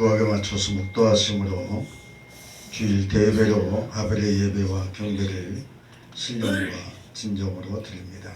구하게 맞춰서 묵도하심으로 주일 대배로 아벨의 예배와 경배를 신령과 진정으로 드립니다.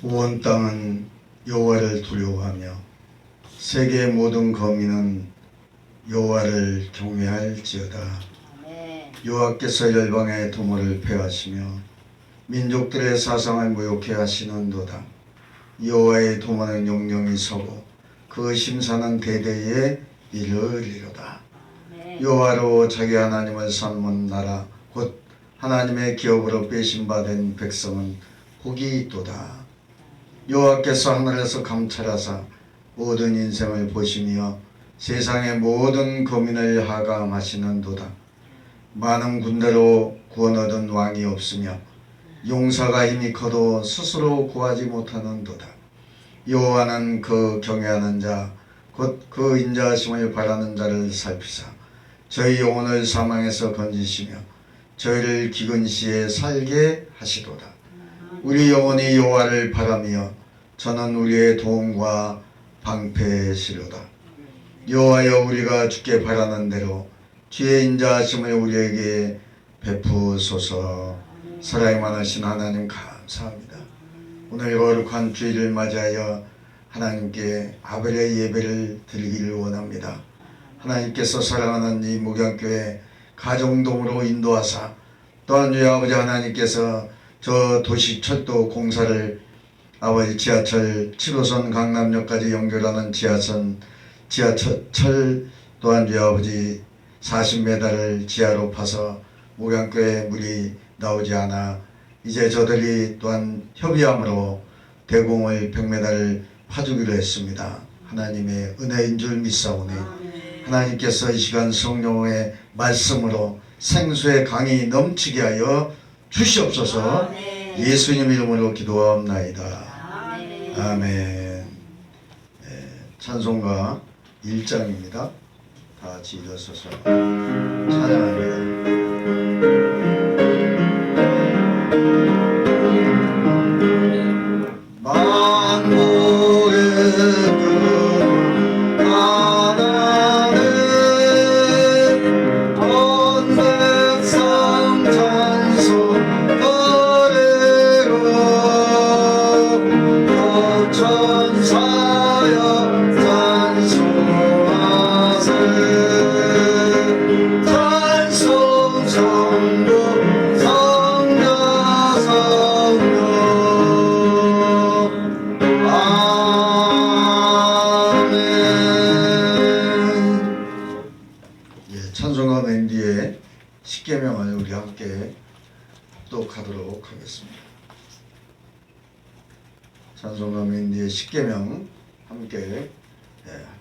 온 땅은 여호와를 두려워하며 세계의 모든 거민은 여호와를 경외할지어다. 여호와께서 열방의 도모를 폐하시며 민족들의 사상을 모욕해 하시는도다. 여호와의 도모는 영영이 서고 그 심사는 대대에 이르리로다. 여호와로 자기 하나님을 삼은 나라 곧 하나님의 기업으로 빼신바된 백성은 복이 있도다. 여호와께서 하늘에서 감찰하사 모든 인생을 보시며 세상의 모든 거민을 하감하시는도다. 많은 군대로 구원 얻은 왕이 없으며 용사가 힘이 커도 스스로 구하지 못하는도다. 여호와는 그 경외하는 자 곧 그 인자하심을 바라는 자를 살피사 저희 영혼을 사망에서 건지시며 저희를 기근 시에 살게 하시도다. 우리 영혼이 여호와를 바라며 저는 우리의 도움과 방패시로다. 여호와여, 우리가 주께 바라는 대로 주의 인자하심을 우리에게 베푸소서. 사랑이 많으신 하나님 감사합니다. 오늘 거룩한 주일을 맞이하여 하나님께 아벨의 예배를 드리기를 원합니다. 하나님께서 사랑하는 이 목양교회 가정동으로 인도하사 또한 주의 아버지 하나님께서 저 도시철도 공사를 아버지 지하철 7호선 강남역까지 연결하는 지하철 또한 주의 아버지 40m를 지하로 파서 목양교회 물이 나오지 않아 이제 저들이 또한 협의함으로 대공을 100m를 파주기로 했습니다. 하나님의 은혜인 줄 믿사오니 하나님께서 이 시간 성령의 말씀으로 생수의 강이 넘치게 하여 주시옵소서. 예수님 이름으로 기도하옵나이다. 아멘. 찬송가 1장입니다. 다 같이 일어서서 찬양합니다. 찬송가 맨 뒤에 십계명을 우리 함께 합독하도록 하겠습니다. 찬송가 맨 뒤에 십계명 함께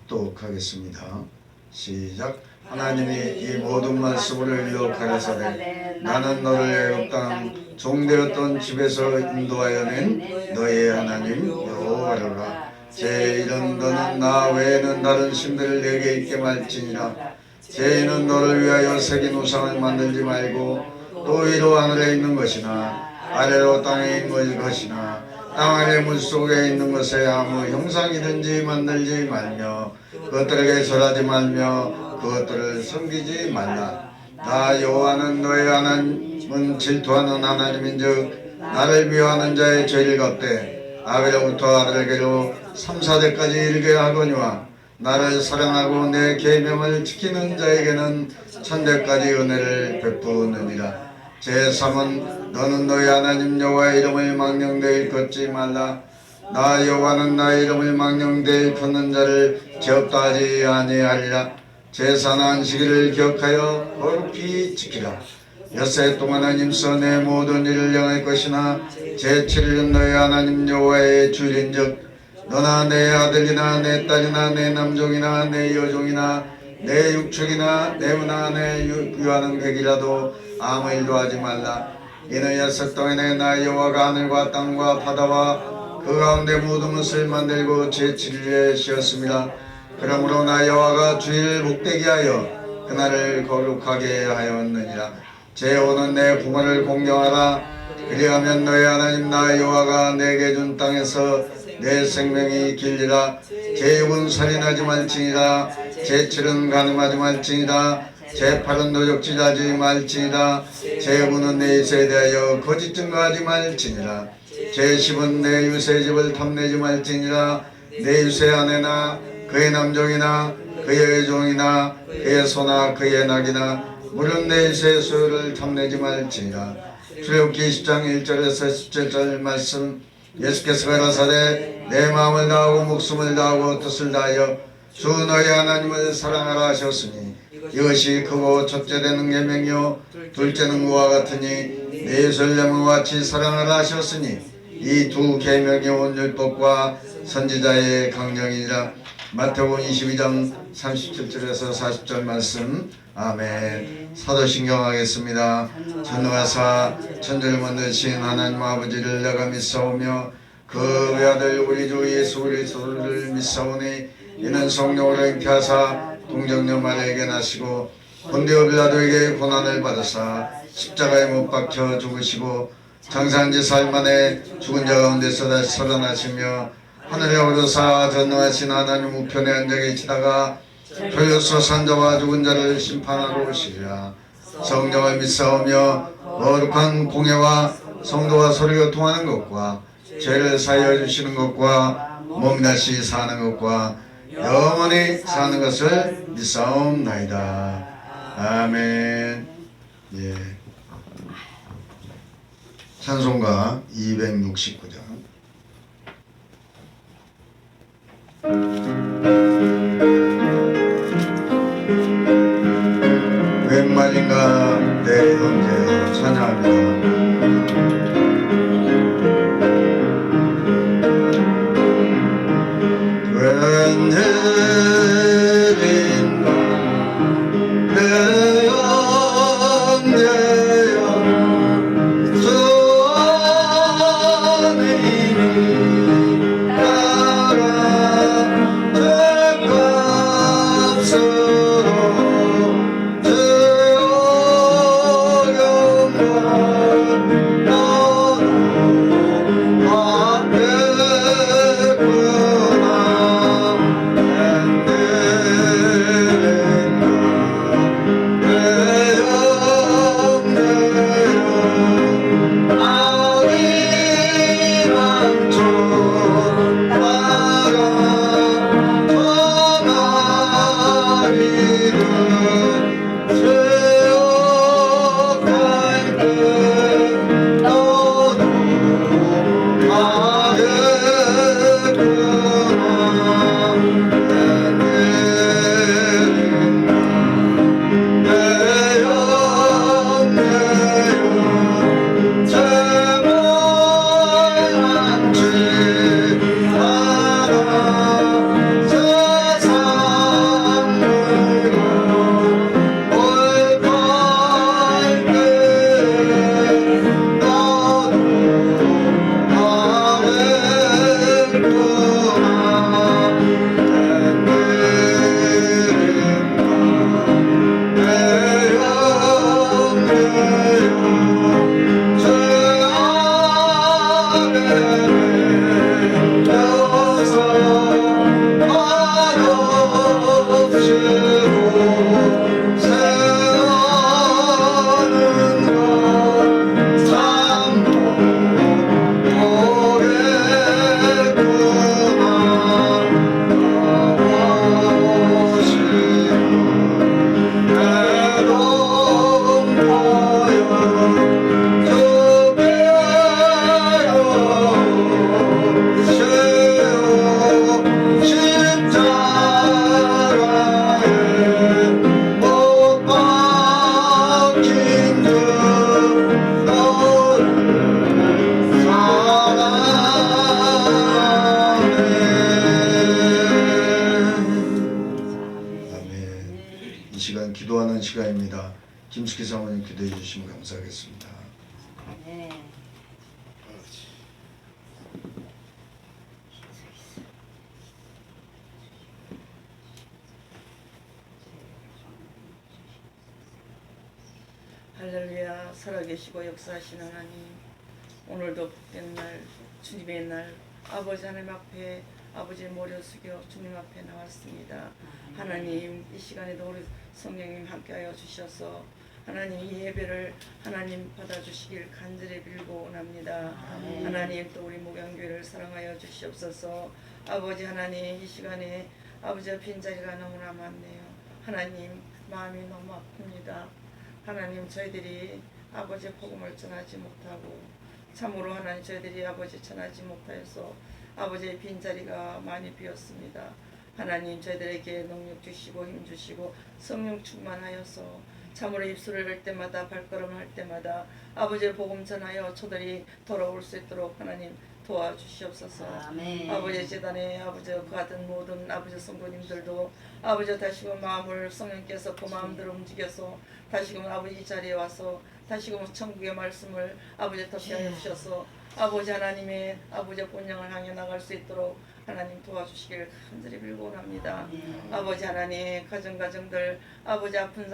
합독하겠습니다. 시작. 하나님이 이 모든 말씀을 기록하려사대 나는 너를 애굽 땅 종되었던 집에서 인도하여 낸 너의 하나님 여호와로라. 제 이름 너는 나 외에는 다른 신들을 내게 있게 말지니라. 제 이는 너를 위하여 새긴 우상을 만들지 말고 또 위로 하늘에 있는 것이나 아래로 땅에 있는 것이나 땅 아래 물속에 있는 것에 아무 형상이든지 만들지 말며 그것들에게 절하지 말며 그것들을 섬기지 말라. 나 여호와는 너의 하나님은 질투하는 하나님인즉 나를 미워하는 자의 죄를 갚되 아벨로부터 아들에게로 3, 4대까지 이르게 하거니와 나를 사랑하고 내 계명을 지키는 자에게는 1000대까지 은혜를 베푸느니라. 제3은 너는 너희 하나님 여호와의 이름을 망령되이 걷지 말라. 나 여호와는 나의 이름을 망령되이 걷는 자를 죄없다 하지 아니하리라. 제4는 안식일을 기억하여 거룩히 지키라. 엿새 동안 하나님서 내 모든 일을 영할 것이나 제7일은 너희 하나님 여호와의 주일인즉 너나 내 아들이나 내 딸이나 내 남종이나 내 여종이나 내 육축이나 내 은하 내 유하는 객이라도 아무 일도 하지 말라. 이는 엿새 동안에 나 여호와가 하늘과 땅과 바다와 그 가운데 모든 것을 만들고 제7일에 쉬었습니다. 그러므로 나 여호와가 주일 복되게 하여 그날을 거룩하게 하였느니라. 제5는 내 부모를 공경하라. 그리하면 너희 하나님 나 여호와가 내게 준 땅에서 내 생명이 길리라. 제6은 살인하지 말지니라. 제7은 간음하지 말지니라. 제8은 도적질하지 말지니라. 제9는 내 유세에 대하여 거짓 증거하지 말지니라. 제10은 내 유세 집을 탐내지 말지니라. 내 유세 아내나 그의 남종이나 그의 종이나 그의 소나 그의 낙이나 물은 내 유세 소유를 탐내지 말지니라. 출애굽기 10장 1절에서 17절 말씀. 예수께서 가라사대 내 마음을 다하고 목숨을 다하고 뜻을 다하여 주 너희 하나님을 사랑하라 하셨으니 이것이 크고 첫째 되는 계명이요 둘째는 그와 같으니 내 예루살렘과 같이 사랑하라 하셨으니 이 두 계명이 온 율법과 선지자의 강령이라. 마태복음 22장 37절에서 40절 말씀. 아멘. 사도신경 하겠습니다. 전능하사 천지를 만드신 하나님 아버지를 내가 믿사오며 그 외아들 우리 주 예수 그리스도를 믿사오니 이는 성령으로 잉태하사 동정녀 마리아에게 나시고 본디오 빌라도에게 고난을 받으사 십자가에 못 박혀 죽으시고 장사한 지 사흘 만에 죽은 자 가운데서 다시 살아나시며 하늘에 오르사 전능하신 하나님 우편에 앉아 계시다가 별로서 산자와 죽은 자를 심판하러 오시리라. 성령을 믿사오며 거룩한 공예와 성도와 서로 통하는 것과 죄를 사하여 주시는 것과 몸 다시 사는 것과 영원히 사는 것을 믿사옵나이다. 아멘. 예. 찬송가 269장. 웬말인가 내 형제여 찬양합니다. 웬일인가 내 형제여 주 안에 따라 기도합니다. 김숙희 사모님 기도해 주시면 감사하겠습니다. 네. 할렐루야. 살아계시고 역사하시는 하나님, 오늘도 복된 날, 주님의 날, 아버지 하나님 앞에 아버지의 머리를 숙여 주님 앞에 나왔습니다. 하나님, 이 시간에도 우리 성령님 함께하여 주셔서 하나님 이 예배를 하나님 받아주시길 간절히 빌고 원합니다. 하나님, 또 우리 목양교회를 사랑하여 주시옵소서. 아버지 하나님, 이 시간에 아버지의 빈자리가 너무나 많네요. 하나님, 마음이 너무 아픕니다. 하나님, 저희들이 아버지의 복음을 전하지 못하고 참으로 하나님, 저희들이 아버지 전하지 못하여서 아버지의 빈자리가 많이 비었습니다. 하나님, 저희들에게 능력 주시고 힘 주시고 성령 충만하여서 참으로 입술을 할 때마다 발걸음을 할 때마다 아버지의 복음 전하여 저들이 돌아올 수 있도록 하나님 도와주시옵소서. 아멘. 아버지 재단에 아버지 그 같은 모든 아버지 성도님들도 아버지 다시금 마음을 성령께서 그 마음대로 움직여서 다시금 아버지 이 자리에 와서 다시금 천국의 말씀을 아버지 덮게 하여 주셔서 아버지 하나님의 아버지 본향을 향해 나갈 수 있도록 하나님 도와주시길 간절히 빌고 원합니다. 아버지 하나님, 가정들 아버지 아픈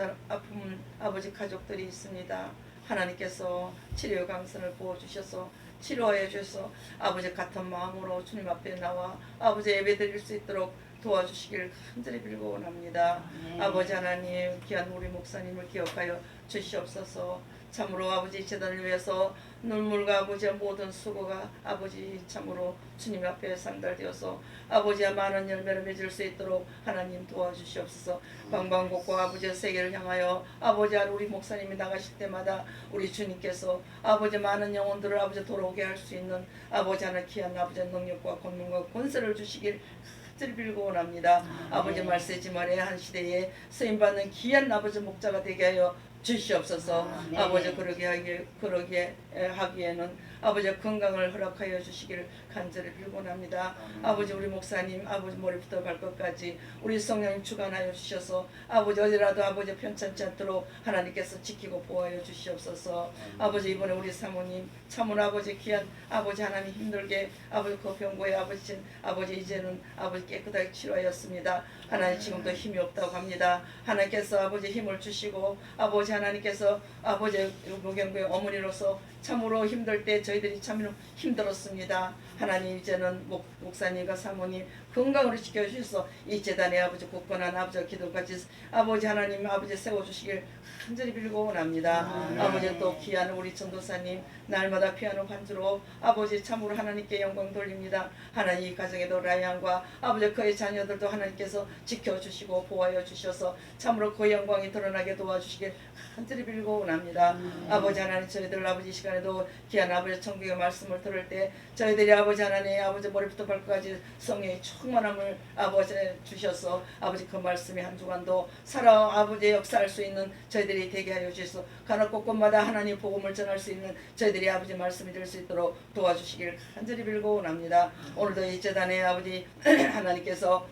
아버지 가족들이 있습니다. 하나님께서 치료 강선을 부어주셔서 치료하여 주셔서 아버지 같은 마음으로 주님 앞에 나와 아버지 예배 드릴 수 있도록 도와주시길 간절히 빌고 원합니다. 아버지 하나님, 귀한 우리 목사님을 기억하여 주시옵소서. 참으로 아버지 재단을 위해서 눈물과 아버지의 모든 수고가 아버지 참으로 주님 앞에 상달되어서 아버지와 많은 열매를 맺을 수 있도록 하나님 도와주시옵소서. 방방곡곡 아버지의 세계를 향하여 아버지 우리 목사님이 나가실 때마다 우리 주님께서 아버지 많은 영혼들을 아버지 돌아오게 할 수 있는 아버지 하나 귀한 아버지의 능력과 권능과 권세를 주시길 간절히 빌고 원합니다. 아버지 말세지 말의 한 시대에 쓰임받는 귀한 아버지 목자가 되게 하여 주시옵소서. 아버지 그러게 하기에는 아버지 건강을 허락하여 주시기를 간절히 빌고 합니다. 아버지 우리 목사님 아버지 머리부터 발끝까지 우리 성령님 주관하여 주셔서 아버지 어디라도 아버지 편찮지 않도록 하나님께서 지키고 보호하여 주시옵소서. 아버지 이번에 우리 사모님 참으로 아버지 귀한 아버지 하나님 힘들게 아버지 그 병고에 아버지 이제는 아버지 깨끗하게 치료하였습니다. 하나님 지금도 힘이 없다고 합니다. 하나님께서 아버지 힘을 주시고 아버지 하나님께서 아버지 목양교회 어머니로서 참으로 힘들 때 저희들이 참 힘들었습니다. 하나님 이제는 목사님과 사모님 건강으로 지켜주셔서 이 재단의 아버지 굳건한 아버지 기도까지 아버지 하나님 아버지 세워주시길 간절히 빌고 원합니다. 아버지 또 귀한 우리 전도사님 날마다 피아노 반주로 아버지 참으로 하나님께 영광 돌립니다. 하나님 이 가정에도 라이안과 아버지 그의 자녀들도 하나님께서 지켜주시고 보호하여 주셔서 참으로 그 영광이 드러나게 도와주시길 간절히 빌고 원합니다. 아버지 하나님 저희들 아버지 시간에도 귀한 아버지 천국의 말씀을 들을 때 저희들이 아버지 하나님 아버지 머리부터 발끝까지 성령의 충만함을 아버지 주셔서 아버지 그 말씀의 한 주간도 살아 아버지 역사할 수 있는 저희들이 되게 하여 주셔서 가나 곳곳마다 하나님 복음을 전할 수 있는 저희들이 아버지 말씀이 될 수 있도록 도와주시길 간절히 빌고 원합니다. 오늘도 이 재단에 아버지 하나님께서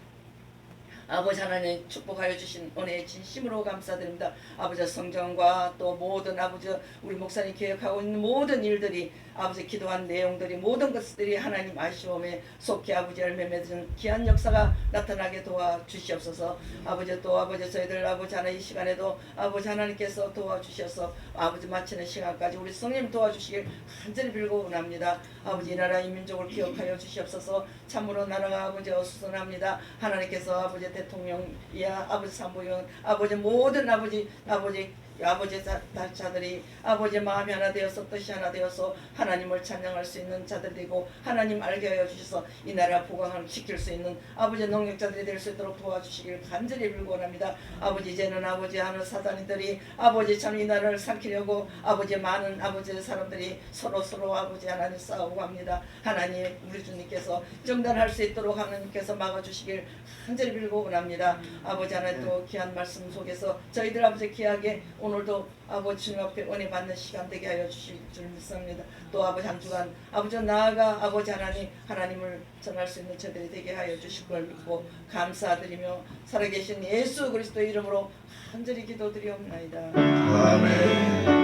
아버지 하나님 축복하여 주신 은혜에 진심으로 감사드립니다. 아버지 성전과 또 모든 아버지 우리 목사님 계획하고 있는 모든 일들이 아버지 기도한 내용들이 모든 것들이 하나님 아시오에 속히 아버지 열매 맺은 귀한 역사가 나타나게 도와주시옵소서. 아버지 또 아버지 저희들 아버지 하나 이 시간에도 아버지 하나님께서 도와주셔서 아버지 마치는 시간까지 우리 성님 도와주시길 간절히 빌고 원합니다. 아버지 이 나라 이 민족을 기억하여 주시옵소서. 참으로 나라가 아버지 어수선합니다. 하나님께서 아버지 대통령이야 아버지 산부인 아버지 모든 아버지 자들이 아버지 마음이 하나 되어서 뜻이 하나 되어서 하나님을 찬양할 수 있는 자들이 되고 하나님 알게 하여 주셔서 이 나라 부강을 지킬 수 있는 아버지 능력자들이 될 수 있도록 도와주시길 간절히 빌고 원합니다. 아버지 이제는 아버지 하는 사단이들이 아버지 참 이 나라를 삼키려고 아버지 많은 아버지 사람들이 서로 아버지 하나님 싸우고 합니다. 하나님 우리 주님께서 정단할 수 있도록 하나님께서 막아주시길 간절히 빌고 원합니다. 아버지 하나님 또 귀한 말씀 속에서 저희들 아버지 귀하게 오늘도 아버지 주님 앞에 은혜 받는 시간 되게 하여 주실 줄 믿습니다. 또 아버지 한 주간 아버지 나아가 아버지 하나님을 전할 수 있는 저들이 되게 하여 주실 걸 믿고 감사드리며 살아계신 예수 그리스도 이름으로 간절히 기도드리옵나이다. 아멘.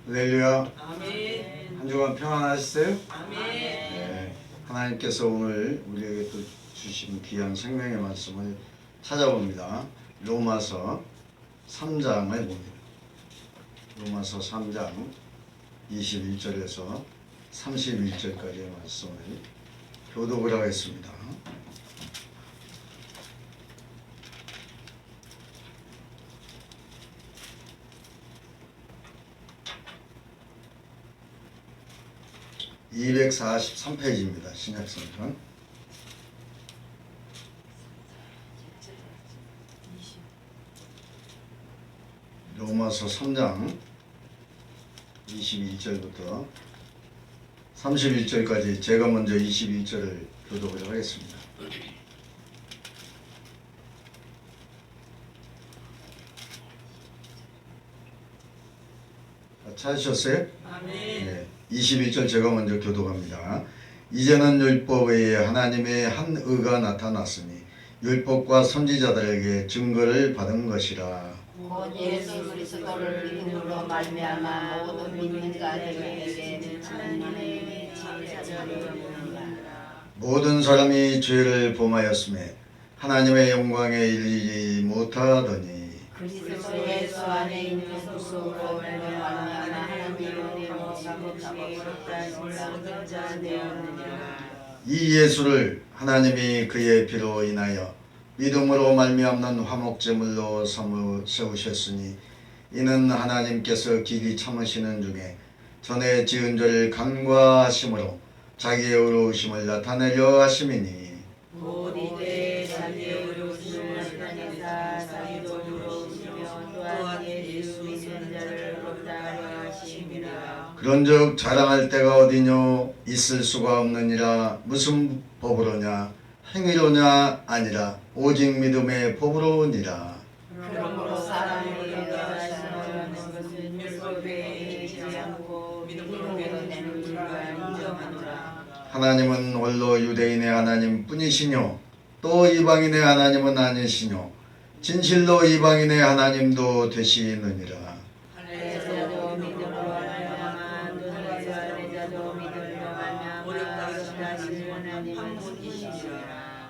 할렐루야. 아멘. 한 주간 평안하셨어요? 아멘. 네. 하나님께서 오늘 우리에게 또 주신 귀한 생명의 말씀을 찾아봅니다. 로마서 3장을 봅니다. 로마서 3장 21절에서 31절까지의 말씀을 교독을 하겠습니다. (243페이지입니다) 신약성경. 로마서 3장 21절부터 31절까지 제가 먼저 21절을 교독을 하겠습니다. 찾으셨어요? 네. 21절 제가 먼저 교독합니다. 이제는 율법에 의해 하나님의 한 의가 나타났으니 율법과 선지자들에게 증거를 받은 것이라. 곧 예수 그리스도를 믿음으로 말미암아 모든 믿는 자들에게 하나님의 지혜자를 모든 사람이 죄를 범하였음에 하나님의 영광에 이르지 못하더니 그리스도 예수 안에 있는 구속으로 말미암아 하나님의 모든 자 되었느니라. 이 예수를 하나님이 그의 피로 인하여 믿음으로 말미암는 화목제물로 세우셨으니 이는 하나님께서 길이 참으시는 중에 전에 지은 죄를 간과하심으로 자기의 의로우심을 나타내려 하심이니 곧 이때 자기의 의로우심을 나타내사 자기도 의로우시며 또한 예수 믿는 자를 의롭다 하려 하심이라. 그런즉 자랑할 때가 어디뇨 있을 수가 없느니라. 무슨 법으로냐 행위로냐 아니라 오직 믿음의 법으로니라. 그러므로 사람을 인정하시는 것은 율법에 있지 않고 믿음으로 되는 줄과 인정하노라. 하나님은 홀로 유대인의 하나님 뿐이시뇨 또 이방인의 하나님은 아니시뇨 진실로 이방인의 하나님도 되시느니라. 할례자도 믿음으로 말미암아 또 할례자도 믿음으로 말미암아 하시는 하나님 한 분이시니라.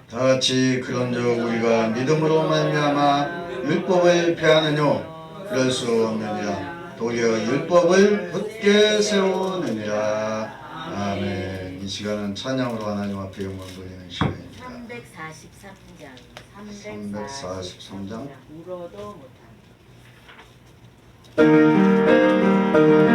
다같이 그런즉 우리가 믿음으로 말미암아 율법을 폐하느뇨 그럴 수 없느니라. 도리어 율법을 굳게 세우느니라. 아멘. 이 시간은 찬양으로 하나님 앞에 영광 돌리는 시간입니다. 343장 울어도 못한다. 오로로로마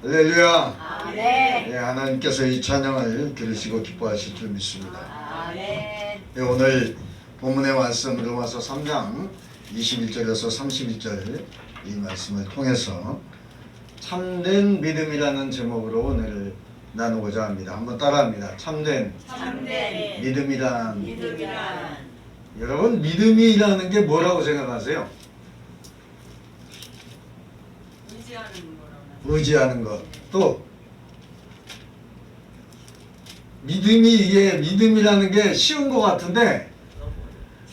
할렐루야. 아멘. 예, 하나님께서 이 찬양을 들으시고 기뻐하실 줄 믿습니다. 아멘. 예, 오늘 본문의 말씀 로마서 3장 21절에서 31절 이 말씀을 통해서 참된 믿음이라는 제목으로 오늘 나누고자 합니다. 한번 따라합니다. 참된 믿음이란. 믿음이란 여러분, 믿음이라는 게 뭐라고 생각하세요? 의지하는 것. 또 믿음이라는 게 쉬운 것 같은데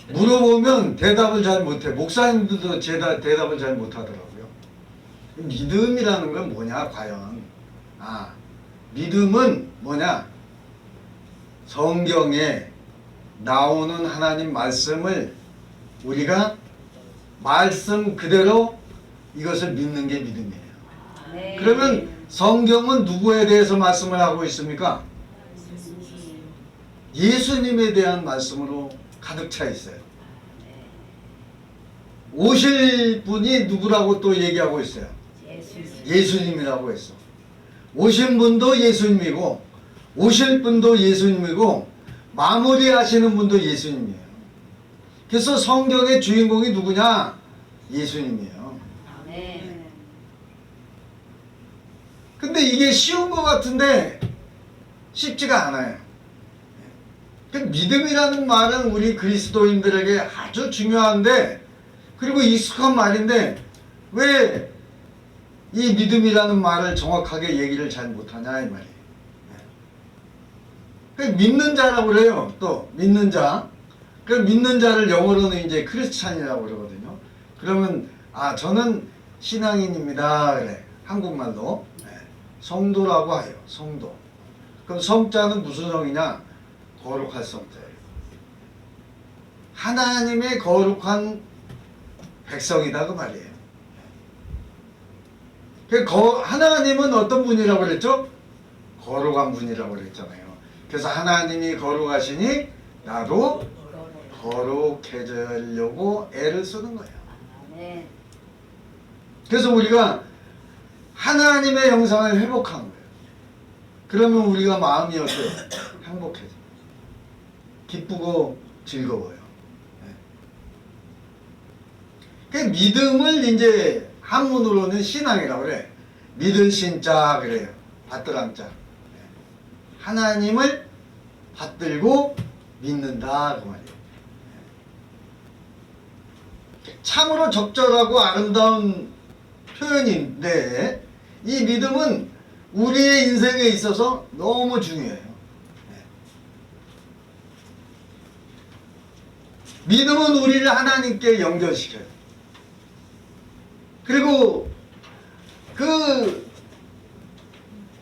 물어보면 대답을 잘 못해. 목사님들도 대답을 잘 못하더라고요. 믿음이라는 건 뭐냐 과연? 믿음은 뭐냐? 성경에 나오는 하나님 말씀을 우리가 말씀 그대로 이것을 믿는 게 믿음이에요. 네. 그러면 성경은 누구에 대해서 말씀을 하고 있습니까? 예수님에 대한 말씀으로 가득 차 있어요. 오실 분이 누구라고 또 얘기하고 있어요? 예수님이라고 했어. 오신 분도 예수님이고 오실 분도 예수님이고 마무리하시는 분도 예수님이에요. 그래서 성경의 주인공이 누구냐? 예수님이에요. 아멘. 근데 이게 쉬운 것 같은데 쉽지가 않아요. 그 믿음이라는 말은 우리 그리스도인들에게 아주 중요한데 그리고 익숙한 말인데 왜 이 믿음이라는 말을 정확하게 얘기를 잘 못하냐 이 말이에요. 그 믿는 자라고 그래요. 또 믿는 자. 그 믿는 자를 영어로는 이제 크리스찬이라고 그러거든요. 그러면 저는 신앙인입니다. 그래. 한국말로 성도라고 해요. 성도. 그럼 성자는 무슨 성이냐? 거룩할 성자예요. 하나님의 거룩한 백성이다 그 말이에요. 하나님은 어떤 분이라고 그랬죠? 거룩한 분이라고 그랬잖아요. 그래서 하나님이 거룩하시니 나도 거룩해지려고 애를 쓰는 거예요. 아멘. 그래서 우리가 하나님의 형상을 회복하는 거예요. 그러면 우리가 마음이 어때요? 행복해져. 기쁘고 즐거워요. 그 믿음을 이제 한문으로는 신앙이라고 그래. 믿을 신자 그래요. 받들 함자. 하나님을 받들고 믿는다 그 말이에요. 참으로 적절하고 아름다운 표현인데 이 믿음은 우리의 인생에 있어서 너무 중요해요. 믿음은 우리를 하나님께 연결시켜요. 그리고 그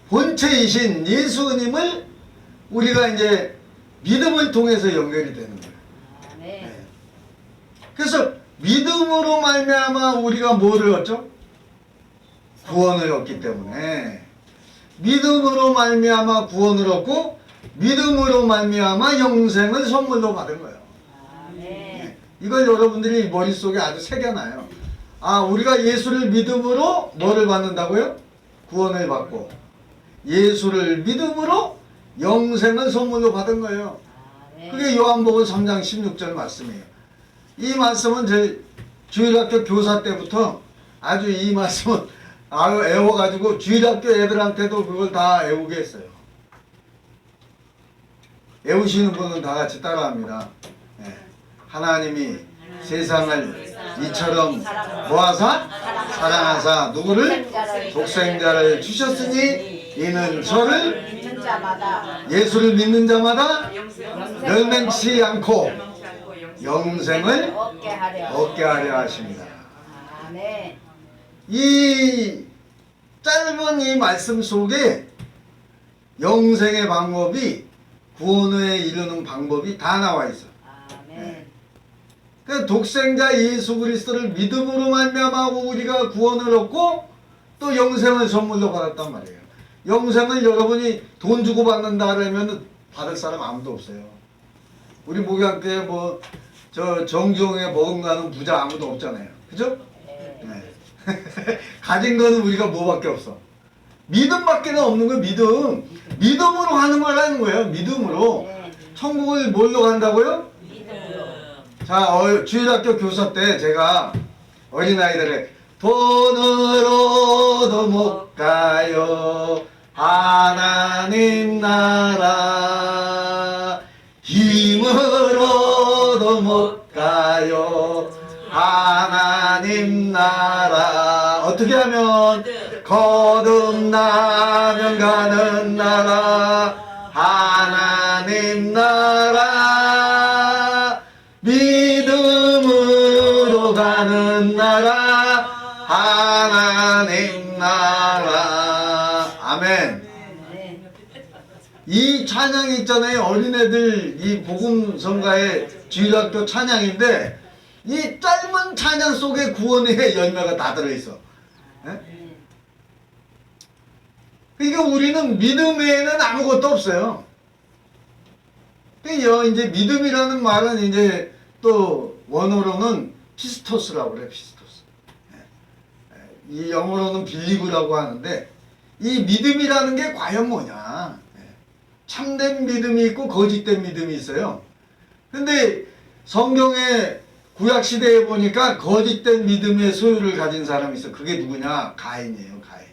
본체이신 예수님을 우리가 이제 믿음을 통해서 연결이 되는 거예요. 아멘. 그래서 믿음으로 말미암아 우리가 뭐를 얻죠? 구원을 얻기 때문에 믿음으로 말미암아 구원을 얻고 믿음으로 말미암아 영생을 선물로 받은 거예요. 아멘. 이걸 여러분들이 머릿속에 아주 새겨놔요. 우리가 예수를 믿음으로 뭐를 받는다고요? 구원을 받고 예수를 믿음으로 영생을 선물로 받은 거예요. 아멘. 그게 요한복음 3장 16절 말씀이에요. 이 말씀은 제 주일학교 교사 때부터 아주 이 말씀은 애워가지고 주일학교 애들한테도 그걸 다 애우게 했어요. 애우시는 분은 다 같이 따라합니다. 하나님이 세상을 이처럼 모아서 사랑하사 누구를? 독생자를 주셨으니 이는 저를 믿는 자마다 예수를 믿는 자마다 멸망치 않고 영생을 얻게 하려 하십니다. 아멘. 이 짧은 이 말씀 속에 영생의 방법이 구원에 이르는 방법이 다 나와 있어. 아멘. 그 독생자 예수 그리스도를 믿음으로 말미암아 우리가 구원을 얻고 또 영생을 선물로 받았단 말이에요. 영생을 여러분이 돈 주고 받는다 그러면 받을 사람 아무도 없어요. 우리 목양교회 저 정주홍에 버금가는 부자 아무도 없잖아요. 그죠? 네. 네. 가진 거는 우리가 뭐밖에 없어? 믿음밖에 없는 거예요. 믿음. 믿음으로 가는 거라는 거예요. 믿음으로. 네. 천국을 뭘로 간다고요? 믿음으로. 자, 주일학교 교사 때 제가 어린아이들에게 돈으로도 못 가요 하나님 나라, 힘으로도 못 가요 하나님 나라. 어떻게 하면? 거듭나면 가는 나라 하나님 나라, 믿음으로 가는 나라 하나님 나라. 아멘. 네. 이 찬양이 있잖아요. 어린애들 이 복음성가의 주일학교 찬양인데 이 짧은 찬양 속에 구원의 열매가 다 들어있어. 예? 그러니까 우리는 믿음 외에는 아무것도 없어요. 그러니까 이제 믿음이라는 말은 이제 또 원어로는 피스토스라고 그래요. 피스토스. 이 영어로는 빌리브라고 하는데 이 믿음이라는 게 과연 뭐냐? 참된 믿음이 있고 거짓된 믿음이 있어요. 근데 성경의 구약시대에 보니까 거짓된 믿음의 소유를 가진 사람이 있어. 그게 누구냐? 가인이에요. 가인.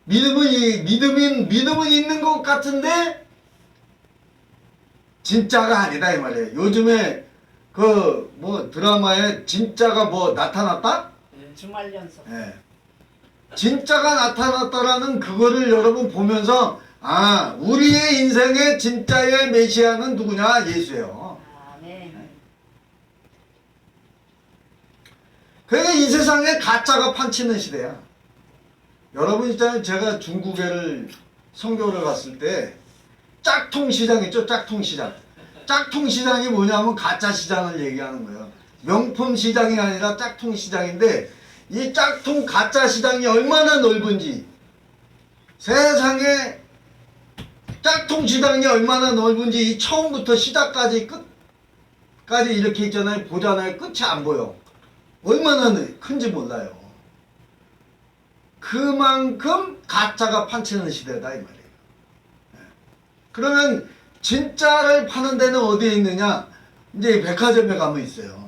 믿음은 있는 것 같은데 진짜가 아니다 이 말이에요. 요즘에 그 뭐 드라마에 진짜가 뭐 나타났다? 주말 연속. 예. 진짜가 나타났다라는 그거를 여러분 보면서 아, 우리의 인생의 진짜의 메시아는 누구냐? 예수예요. 아멘. 그러니까 이 세상에 가짜가 판치는 시대야. 여러분 있잖아요. 제가 중국에를 선교를 갔을 때 짝퉁 시장 있죠? 짝퉁 시장. 짝퉁 시장이 뭐냐면 가짜 시장을 얘기하는 거예요. 명품 시장이 아니라 짝퉁 시장인데 이 짝퉁 가짜 시장이 얼마나 넓은지, 세상에 짝퉁 시장이 얼마나 넓은지 이 처음부터 시작까지 끝까지 이렇게 있잖아요. 보잖아요. 끝이 안 보여. 얼마나 큰지 몰라요. 그만큼 가짜가 판치는 시대다 이 말이에요. 그러면 진짜를 파는 데는 어디에 있느냐? 이제 백화점에 가면 있어요.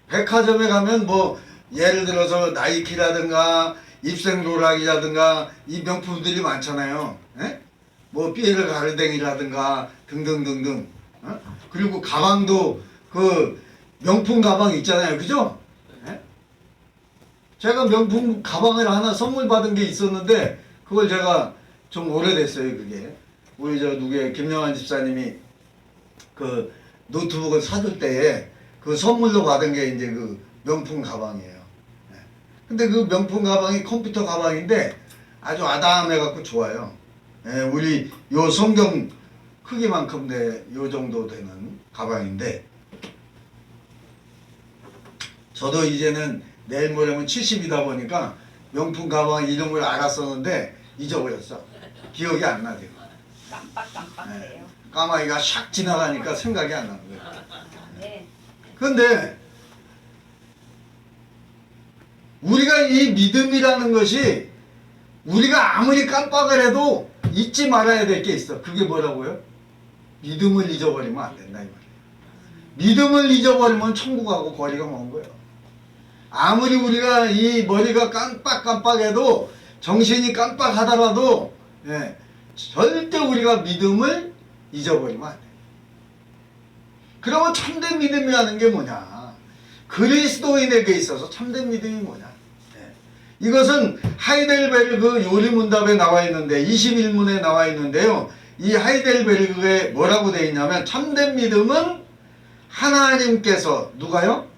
백화점에 가면 뭐 예를 들어서 나이키라든가 입생로락이라든가 이 명품들이 많잖아요. 예? 뭐 피에르 가르댕이라든가 등등등등. 어? 그리고 가방도 그 명품 가방 있잖아요. 그죠? 예? 제가 명품 가방을 하나 선물 받은 게 있었는데 그걸 제가 좀 오래됐어요. 그게 우리 저 누구의 김영환 집사님이 그 노트북을 사줄 때에 그 선물로 받은 게 이제 그 명품 가방이에요. 예. 근데 그 명품 가방이 컴퓨터 가방인데 아주 아담해갖고 좋아요. 예, 우리 요 성경 크기만큼 요 정도 되는 가방인데 저도 이제는 내일 모레면 70이다 보니까 명품 가방 이름을 알았었는데 잊어버렸어. 기억이 안 나죠. 깜빡깜빡해요. 까마귀가 샥 지나가니까 생각이 안 나는 거예요. 네. 근데 우리가 이 믿음이라는 것이 우리가 아무리 깜빡을 해도 잊지 말아야 될 게 있어. 그게 뭐라고요? 믿음을 잊어버리면 안 된다 이 말이에요. 믿음을 잊어버리면 천국하고 거리가 먼 거예요. 아무리 우리가 이 머리가 깜빡깜빡해도 정신이 깜빡하더라도 예, 절대 우리가 믿음을 잊어버리면 안 돼요. 그러면 참된 믿음이라는 게 뭐냐? 그리스도인에게 있어서 참된 믿음이 뭐냐? 예. 이것은 하이델베르그 요리문답에 나와 있는데 21문에 나와 있는데요. 이 하이델베르그에 뭐라고 되어 있냐면 참된 믿음은 하나님께서 누가요?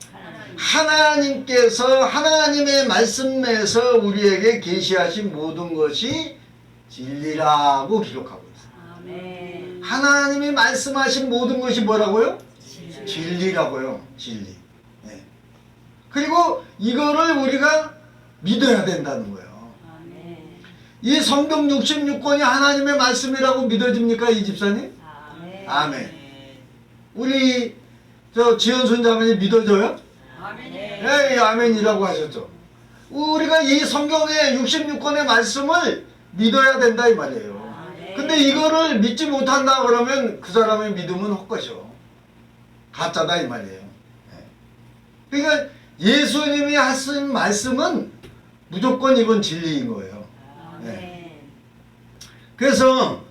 하나님께서 하나님의 말씀 내에서 우리에게 계시하신 모든 것이 진리라고 기록하고 있어요. 아멘. 하나님이 말씀하신 모든 것이 뭐라고요? 진리라고요. 진리. 네. 그리고 이거를 우리가 믿어야 된다는 거예요. 아멘. 이 성경 66권이 하나님의 말씀이라고 믿어집니까 이 집사님? 아멘. 아멘. 우리 저 지연순 자매님 믿어져요? 아멘. 예, 아멘이라고 하셨죠. 우리가 이 성경의 66권의 말씀을 믿어야 된다 이 말이에요. 근데 이거를 믿지 못한다 그러면 그 사람의 믿음은 헛것이요. 가짜다 이 말이에요. 그러니까 예수님이 하신 말씀은 무조건 이건 진리인 거예요. 그래서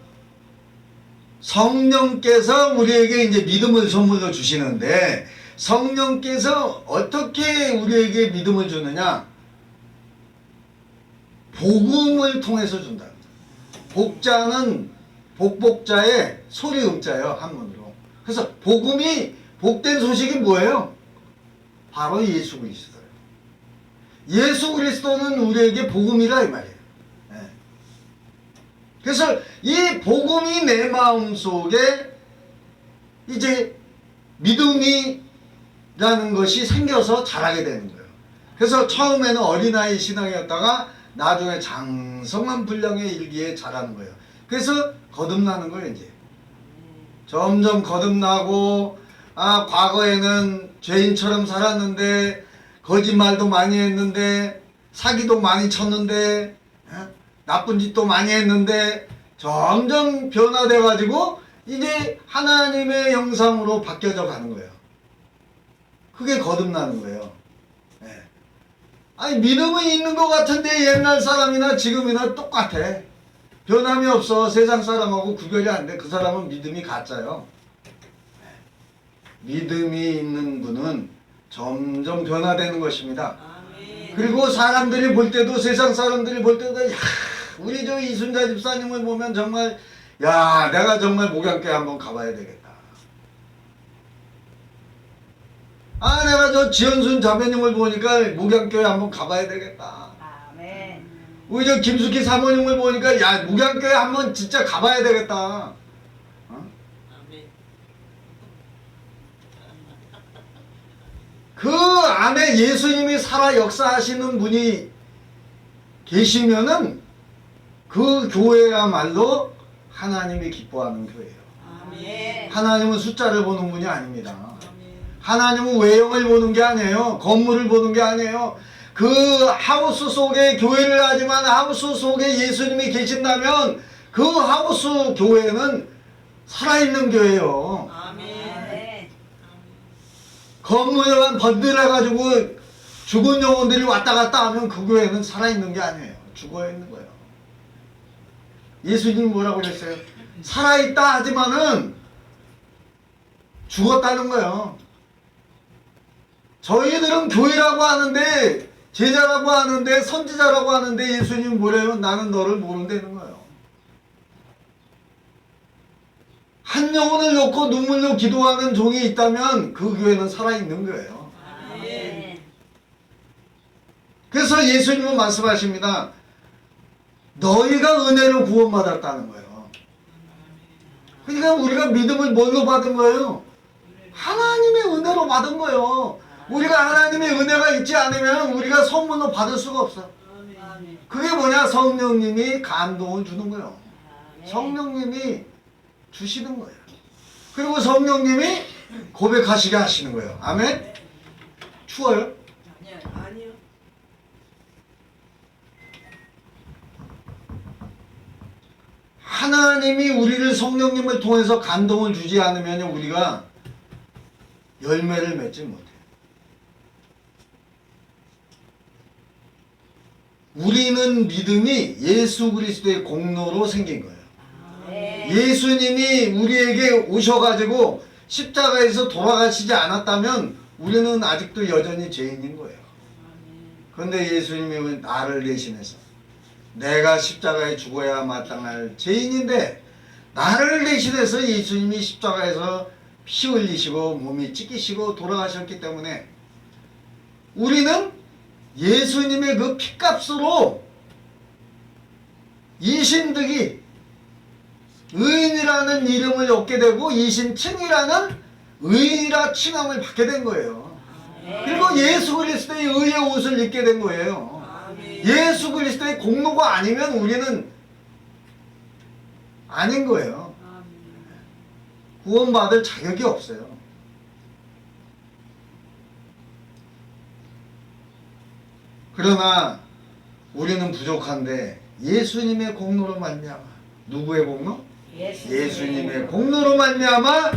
성령께서 우리에게 이제 믿음을 선물로 주시는데 성령께서 어떻게 우리에게 믿음을 주느냐? 복음을 통해서 준다. 복자는 복복자의 소리음자예요. 한문으로. 그래서 복음이 복된 소식이 뭐예요? 바로 예수 그리스도예요. 예수 그리스도는 우리에게 복음이라 이 말이에요. 그래서 이 복음이 내 마음속에 이제 믿음이라는 것이 생겨서 자라게 되는 거예요. 그래서 처음에는 어린아이 신앙이었다가 나중에 장성한 분량에 일기에 자라는 거예요. 그래서 거듭나는 거예요. 이제 점점 거듭나고 과거에는 죄인처럼 살았는데 거짓말도 많이 했는데 사기도 많이 쳤는데 나쁜 짓도 많이 했는데 점점 변화돼 가지고 이제 하나님의 형상으로 바뀌어져 가는 거예요. 그게 거듭나는 거예요. 아니 믿음은 있는 것 같은데 옛날 사람이나 지금이나 똑같아. 변함이 없어. 세상 사람하고 구별이 안 돼. 그 사람은 믿음이 가짜요. 믿음이 있는 분은 점점 변화되는 것입니다. 그리고 사람들이 볼 때도 세상 사람들이 볼 때도 야, 우리 저 이순자 집사님을 보면 정말 야 내가 정말 목양교회 한번 가봐야 되겠다. 내가 저 지현순 자매님을 보니까 목양교회 한번 가봐야 되겠다. 아멘. 우리 저 김숙희 사모님을 보니까 야 목양교회 한번 진짜 가봐야 되겠다. 그 안에 예수님이 살아 역사하시는 분이 계시면은 그 교회야말로 하나님이 기뻐하는 교회예요. 아멘. 하나님은 숫자를 보는 분이 아닙니다. 하나님은 외형을 보는 게 아니에요. 건물을 보는 게 아니에요. 그 하우스 속에 교회를 하지만 하우스 속에 예수님이 계신다면 그 하우스 교회는 살아있는 교회예요. 아멘. 건물만 번들어가지고 죽은 영혼들이 왔다 갔다 하면 그 교회는 살아있는 게 아니에요. 죽어있는 거예요. 예수님이 뭐라고 그랬어요? 살아있다 하지만은 죽었다는 거예요. 저희들은 교회라고 하는데 제자라고 하는데 선지자라고 하는데 예수님이 뭐래요? 나는 너를 모른다는 거예요. 한 영혼을 놓고 눈물로 기도하는 종이 있다면 그 교회는 살아있는 거예요. 아멘. 그래서 예수님은 말씀하십니다. 너희가 은혜로 구원받았다는 거예요. 그러니까 우리가 믿음을 뭘로 받은 거예요? 하나님의 은혜로 받은 거예요. 우리가 하나님의 은혜가 있지 않으면 우리가 선물로 받을 수가 없어. 그게 뭐냐? 성령님이 감동을 주는 거예요. 성령님이 주시는 거예요. 그리고 성령님이 고백하시게 하시는 거예요. 아멘? 추워요? 아니요. 하나님이 우리를 성령님을 통해서 감동을 주지 않으면 우리가 열매를 맺지 못해요. 우리는 믿음이 예수 그리스도의 공로로 생긴 거예요. 예수님이 우리에게 오셔가지고 십자가에서 돌아가시지 않았다면 우리는 아직도 여전히 죄인인 거예요. 그런데 예수님이 나를 대신해서 내가 십자가에 죽어야 마땅할 죄인인데 나를 대신해서 예수님이 십자가에서 피 흘리시고 몸이 찢기시고 돌아가셨기 때문에 우리는 예수님의 그 피값으로 이신득이 의인이라는 이름을 얻게 되고 이신칭이라는 의인이라 칭함을 받게 된 거예요. 그리고 예수 그리스도의 의의 옷을 입게 된 거예요. 예수 그리스도의 공로가 아니면 우리는 아닌 거예요. 구원받을 자격이 없어요. 그러나 우리는 부족한데 예수님의 공로로 말미암아, 누구의 공로? 예수님의 공로로 말미암아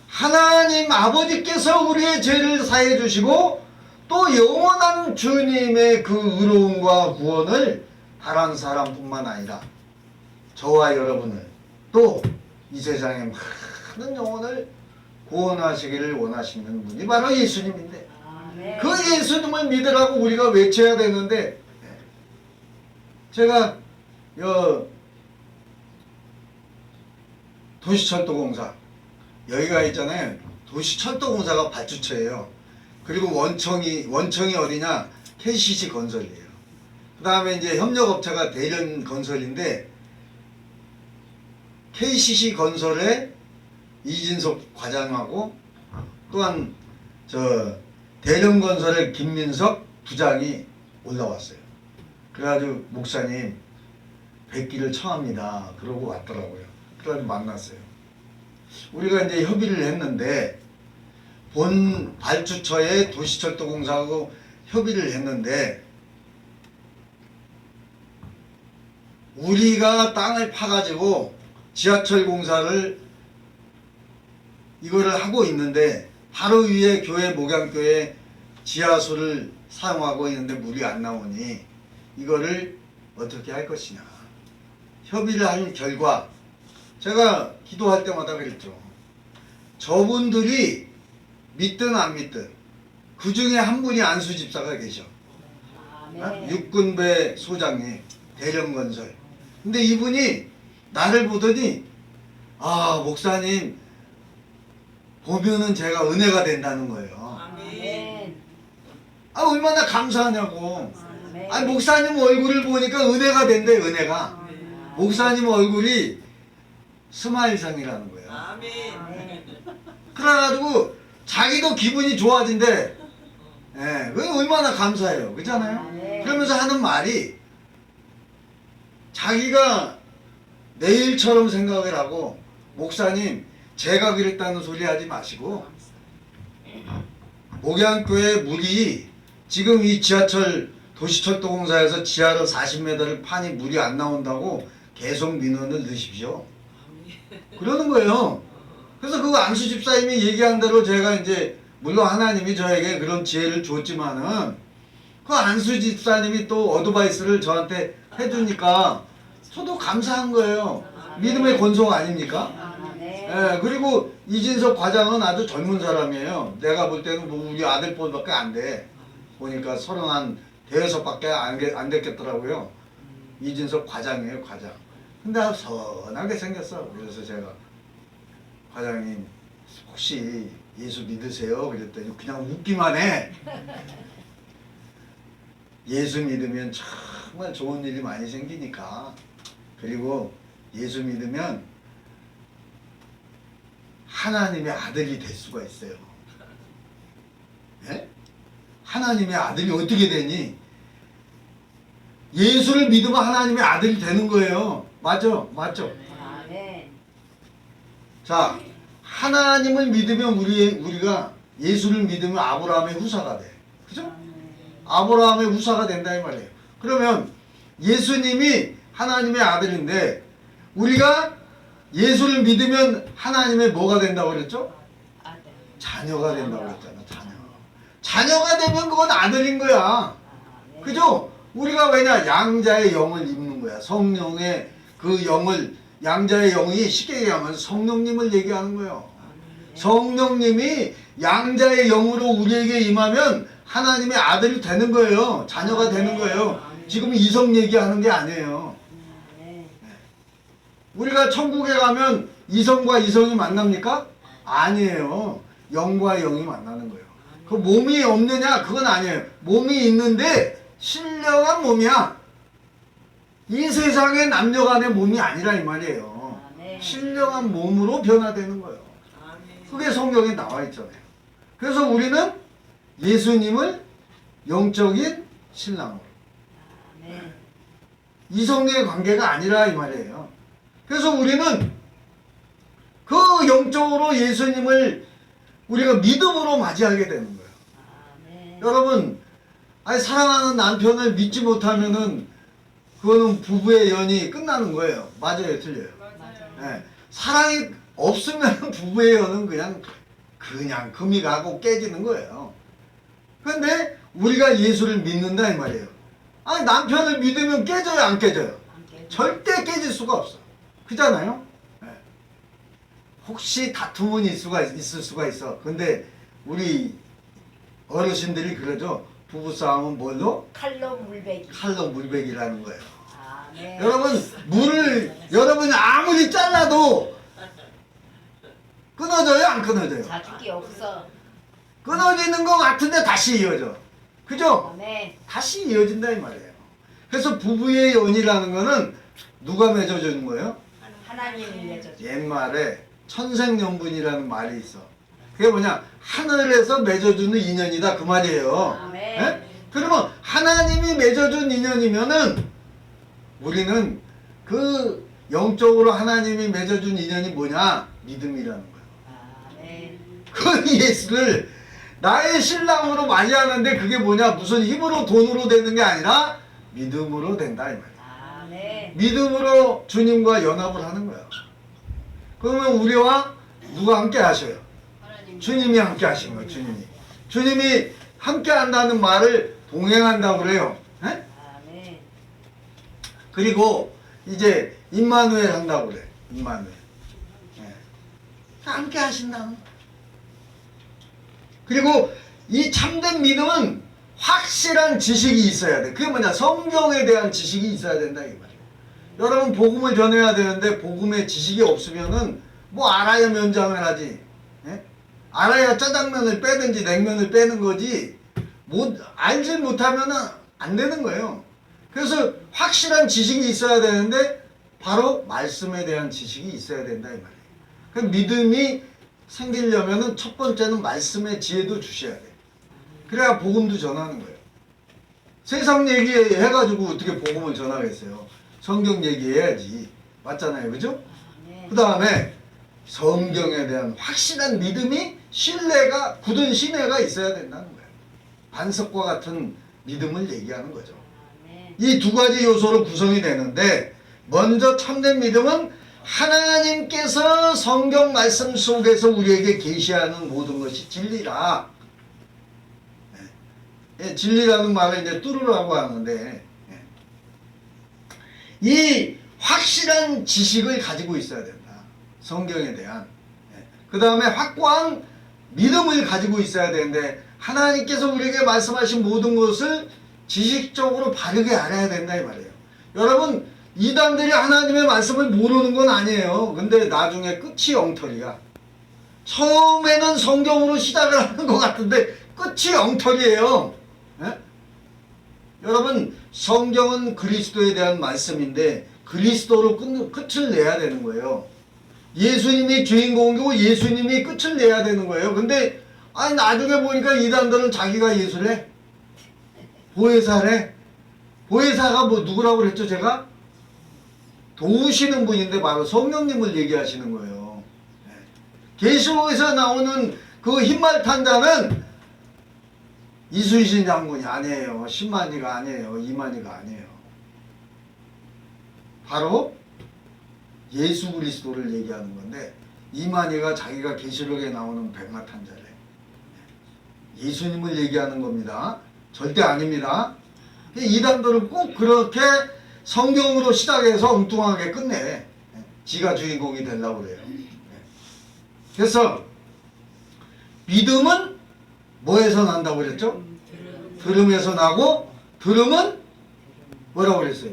하나님 아버지께서 우리의 죄를 사해 주시고 또 영원한 주님의 그 의로움과 구원을 바란 사람뿐만 아니라 저와 여러분을 또 이 세상의 많은 영혼을 구원하시기를 원하시는 분이 바로 예수님인데, 그 예수님을 믿으라고 우리가 외쳐야 되는데, 제가 도시철도공사 여기가 있잖아요. 도시철도공사가 발주처예요. 그리고 원청이 어디냐? KCC 건설이에요. 그 다음에 이제 협력업체가 대련건설인데, KCC 건설의 이진석 과장하고 또한 대련건설의 김민석 부장이 올라왔어요. 그래가지고 목사님 뵙기를 청합니다. 그러고 왔더라고요. 그래가지고 만났어요. 우리가 이제 협의를 했는데, 본 발주처의 도시철도공사하고 협의를 했는데, 우리가 땅을 파가지고 지하철 공사를 이거를 하고 있는데, 바로 위에 교회 목양교회 지하수를 사용하고 있는데 물이 안 나오니 이거를 어떻게 할 것이냐. 협의를 한 결과, 제가 기도할 때마다 그랬죠. 저분들이 믿든 안 믿든 그 중에 한 분이 안수 집사가 계셔. 육군배 소장님, 대련건설. 근데 이분이 나를 보더니, 아, 목사님 보면은 제가 은혜가 된다는 거예요. 아, 얼마나 감사하냐고. 아, 목사님 얼굴을 보니까 은혜가 된대. 은혜가. 목사님 얼굴이 스마일상이라는 거예요. 그래가지고 자기도 기분이 좋아진대. 예, 그게 얼마나 감사해요. 그렇잖아요. 그러면서 하는 말이, 자기가 내일처럼 생각을 하고, 목사님 제가 그랬다는 소리 하지 마시고, 목양교회 물이 지금 이 지하철 도시철도공사에서 지하로 40m를 파니 물이 안 나온다고 계속 민원을 넣으십시오. 그러는 거예요. 그래서 그 안수 집사님이 얘기한 대로 제가 이제, 물론 하나님이 저에게 그런 지혜를 줬지만은, 그 안수 집사님이 또 어드바이스를 저한테 해주니까 저도 감사한 거예요. 믿음의 권속 아닙니까? 예, 그리고 이진석 과장은 아주 젊은 사람이에요. 내가 볼 때는 뭐 우리 아들뻘밖에 안 돼. 보니까 31밖에 안 됐겠더라고요. 이진석 과장이에요, 과장. 근데 아주 선하게 생겼어. 그래서 제가, 과장님 혹시 예수 믿으세요? 그랬더니 그냥 웃기만 해. 예수 믿으면 정말 좋은 일이 많이 생기니까. 그리고 예수 믿으면 하나님의 아들이 될 수가 있어요. 예? 하나님의 아들이 어떻게 되니? 예수를 믿으면 하나님의 아들이 되는 거예요. 맞죠? 자, 하나님을 믿으면 우리가 예수를 믿으면 아브라함의 후사가 돼. 그죠? 아브라함의 후사가 된다 이 말이에요. 그러면 예수님이 하나님의 아들인데, 우리가 예수를 믿으면 하나님의 뭐가 된다고 그랬죠? 자녀가 된다고 그랬잖아. 자녀가 되면 그건 아들인 거야. 그죠? 우리가 왜냐? 양자의 영을 입는 거야. 성령의 그 영을, 양자의 영이 쉽게 얘기하면 성령님을 얘기하는 거예요. 성령님이 양자의 영으로 우리에게 임하면 하나님의 아들이 되는 거예요. 자녀가 되는 거예요. 지금 이성 얘기하는 게 아니에요. 우리가 천국에 가면 이성과 이성이 만납니까? 아니에요. 영과 영이 만나는 거예요. 그 몸이 없느냐? 그건 아니에요. 몸이 있는데 신령한 몸이야. 이 세상의 남녀 간의 몸이 아니라 이 말이에요. 신령한 몸으로 변화되는 거예요. 그게 성경에 나와 있잖아요. 그래서 우리는 예수님을 영적인 신랑으로, 이성의 관계가 아니라 이 말이에요. 그래서 우리는 그 영적으로 예수님을 우리가 믿음으로 맞이하게 되는 거예요. 여러분, 아니 사랑하는 남편을 믿지 못하면은 그거는 부부의 연이 끝나는 거예요. 맞아요, 틀려요? 맞아요. 예. 사랑이 없으면 부부의 연은 그냥 금이 가고 깨지는 거예요. 근데 우리가 예수를 믿는다 이 말이에요. 아니 남편을 믿으면 깨져요, 안 깨져요? 절대 깨질 수가 없어. 그잖아요? 예. 혹시 다툼은 있을 수가 있어. 근데 우리 어르신들이 그러죠. 부부싸움은 뭘로? 칼로 물베기. 칼로 물베기라는 거예요. 아멘. 여러분 여러분이 아무리 잘라도 끊어져요, 안 끊어져요? 자축이 없어. 끊어지는 것 같은데 다시 이어져. 그죠? 아멘. 다시 이어진다 이 말이에요. 그래서 부부의 연이라는 거는 누가 맺어주는 거예요? 하나님이 맺어줘. 옛말에 천생연분이라는 말이 있어. 그게 뭐냐? 하늘에서 맺어주는 인연이다 그 말이에요. 아멘. 예? 그러면 하나님이 맺어준 인연이면은 우리는 그 영적으로 하나님이 맺어준 인연이 뭐냐? 믿음이라는 거예요. 아멘. 그 예수를 나의 신랑으로 맞이하는데 그게 뭐냐? 무슨 힘으로 돈으로 되는 게 아니라 믿음으로 된다 이 말이야. 아멘. 믿음으로 주님과 연합을 하는 거야. 그러면 우리와 누가 함께 하셔요? 주님이 함께 하신 거예요. 주님이 함께 한다는 말을 동행한다고 그래요. 에? 아멘. 그리고 이제 임마누엘 한다고 그래. 임마누엘. 예. 함께 하신다는 거야. 그리고 이 참된 믿음은 확실한 지식이 있어야 돼. 그게 뭐냐? 성경에 대한 지식이 있어야 된다 이 말이에요. 여러분 복음을 전해야 되는데 복음의 지식이 없으면은 뭐 알아야 면장을 하지. 예? 알아야 짜장면을 빼든지 냉면을 빼는 거지. 알지 못하면은 안 되는 거예요. 그래서 확실한 지식이 있어야 되는데 바로 말씀에 대한 지식이 있어야 된다 이 말이에요. 그 믿음이 생기려면은 첫 번째는 말씀의 지혜도 주셔야 돼. 그래야 복음도 전하는 거예요. 세상 얘기해가지고 어떻게 복음을 전하겠어요? 성경 얘기해야지. 맞잖아요. 그죠? 아멘. 그 다음에 성경에 대한 확실한 믿음이 신뢰가 굳은 신뢰가 있어야 된다는 거예요. 반석과 같은 믿음을 얘기하는 거죠. 아멘. 이 두 가지 요소로 구성이 되는데 먼저 참된 믿음은 하나님께서 성경 말씀 속에서 우리에게 계시하는 모든 것이 진리라. 예, 진리라는 말을 이제 뚫으라고 하는데 이 확실한 지식을 가지고 있어야 된다. 성경에 대한. 그 다음에 확고한 믿음을 가지고 있어야 되는데 하나님께서 우리에게 말씀하신 모든 것을 지식적으로 바르게 알아야 된다 이 말이에요. 여러분 이단들이 하나님의 말씀을 모르는 건 아니에요. 근데 나중에 끝이 엉터리야. 처음에는 성경으로 시작을 하는 것 같은데 끝이 엉터리예요. 예? 여러분 성경은 그리스도에 대한 말씀인데 그리스도로 끝을 내야 되는 거예요. 예수님이 주인공이고 예수님이 끝을 내야 되는 거예요. 근데 아니 나중에 보니까 이단들은 자기가 예수래. 보혜사래. 보혜사가 뭐 누구라고 그랬죠 제가? 도우시는 분인데 바로 성령님을 얘기하시는 거예요. 계시록에서 나오는 그 흰말 탄자는 이순신 장군이 아니에요. 신만이가 아니에요. 이만희가 아니에요. 바로 예수 그리스도를 얘기하는 건데 이만희가 자기가 계시록에 나오는 백마탄자래. 예수님을 얘기하는 겁니다. 절대 아닙니다. 이단들은 꼭 그렇게 성경으로 시작해서 엉뚱하게 끝내. 지가 주인공이 되려고 그래요. 그래서 믿음은 뭐에서 난다고 그랬죠? 들음에서 나고 들음은 뭐라고 그랬어요?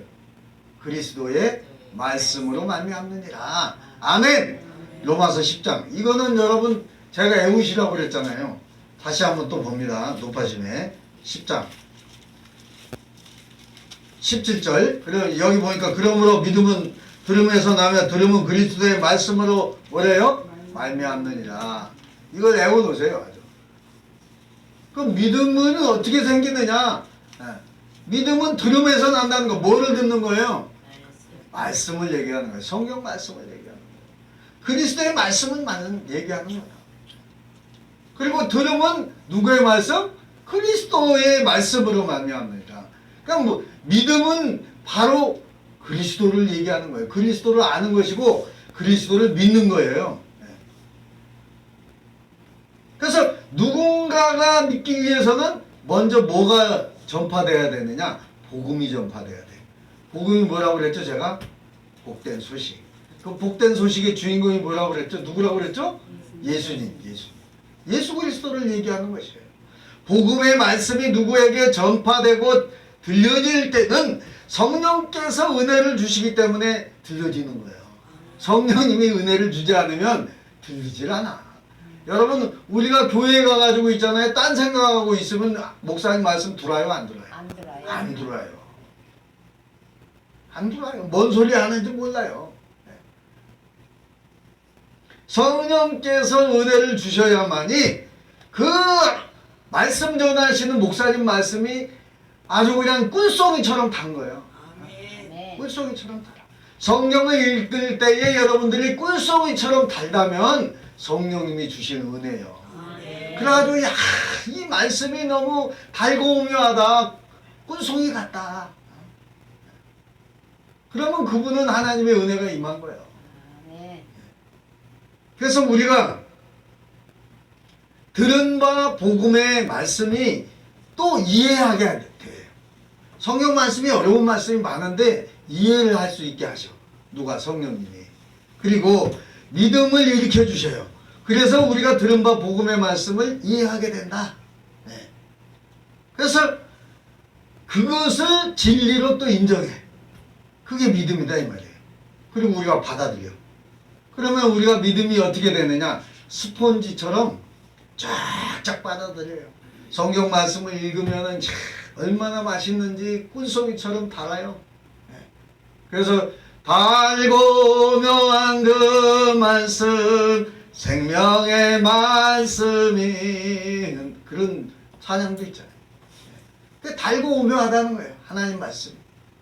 그리스도의 말씀으로 말미암느니라. 아멘. 로마서 10장. 이거는 여러분 제가 애우시라고 그랬잖아요. 다시 한번 또 봅니다. 높아짐에 10장 17절. 그리고 여기 보니까 그러므로 믿음은 들음에서 나며 들음은 그리스도의 말씀으로 뭐래요? 말미암느니라. 이걸 애워놓으세요. 아주. 그럼 믿음은 어떻게 생기느냐? 믿음은 들음에서 난다는 거. 뭐를 듣는 거예요? 말씀을 얘기하는 거예요. 성경 말씀을 얘기하는 거예요. 그리스도의 말씀을 얘기하는 거예요. 그리고 들음은 누구의 말씀? 그리스도의 말씀으로 말미암습니다. 그러니까 뭐 믿음은 바로 그리스도를 얘기하는 거예요. 그리스도를 아는 것이고 그리스도를 믿는 거예요. 그래서 누군가가 믿기 위해서는 먼저 뭐가 전파돼야 되느냐? 복음이 전파돼야 돼. 복음이 뭐라고 그랬죠? 제가 복된 소식. 그 복된 소식의 주인공이 뭐라고 그랬죠? 누구라고 그랬죠? 예수님. 예수 그리스도를 얘기하는 것이에요. 복음의 말씀이 누구에게 전파되고 들려질 때는 성령께서 은혜를 주시기 때문에 들려지는 거예요. 성령님이 은혜를 주지 않으면 들리질 않아. 여러분, 우리가 교회에 가가지고 있잖아요. 딴 생각하고 있으면 목사님 말씀 들어요, 안 들어요? 안 들어요. 안 들어요. 안 들어요. 뭔 소리 하는지 몰라요. 성령께서 은혜를 주셔야만이 그 말씀 전하시는 목사님 말씀이 아주 그냥 꿀송이처럼 단 거예요. 네. 꿀송이처럼 달아. 성경을 읽을 때에 여러분들이 꿀송이처럼 달다면 성령님이 주신 은혜예요. 네. 그래가지고 야, 이 말씀이 너무 달고 오묘하다. 꿀송이 같다. 그러면 그분은 하나님의 은혜가 임한 거예요. 네. 그래서 우리가 들은 바 복음의 말씀이 또 이해하게 돼요. 성경 말씀이 어려운 말씀이 많은데 이해를 할 수 있게 하셔. 누가? 성령님이. 그리고 믿음을 일으켜 주셔요. 그래서 우리가 들은 바 복음의 말씀을 이해하게 된다. 네. 그래서 그것을 진리로 또 인정해. 그게 믿음이다 이 말이에요. 그리고 우리가 받아들여. 그러면 우리가 믿음이 어떻게 되느냐? 스폰지처럼 쫙쫙 받아들여요. 성경 말씀을 읽으면은 참 얼마나 맛있는지 꿀송이처럼 달아요. 네. 그래서 달고 묘한 그 말씀, 생명의 말씀이 그런 찬양도 있잖아요. 네. 달고 오묘하다는 거예요. 하나님 말씀.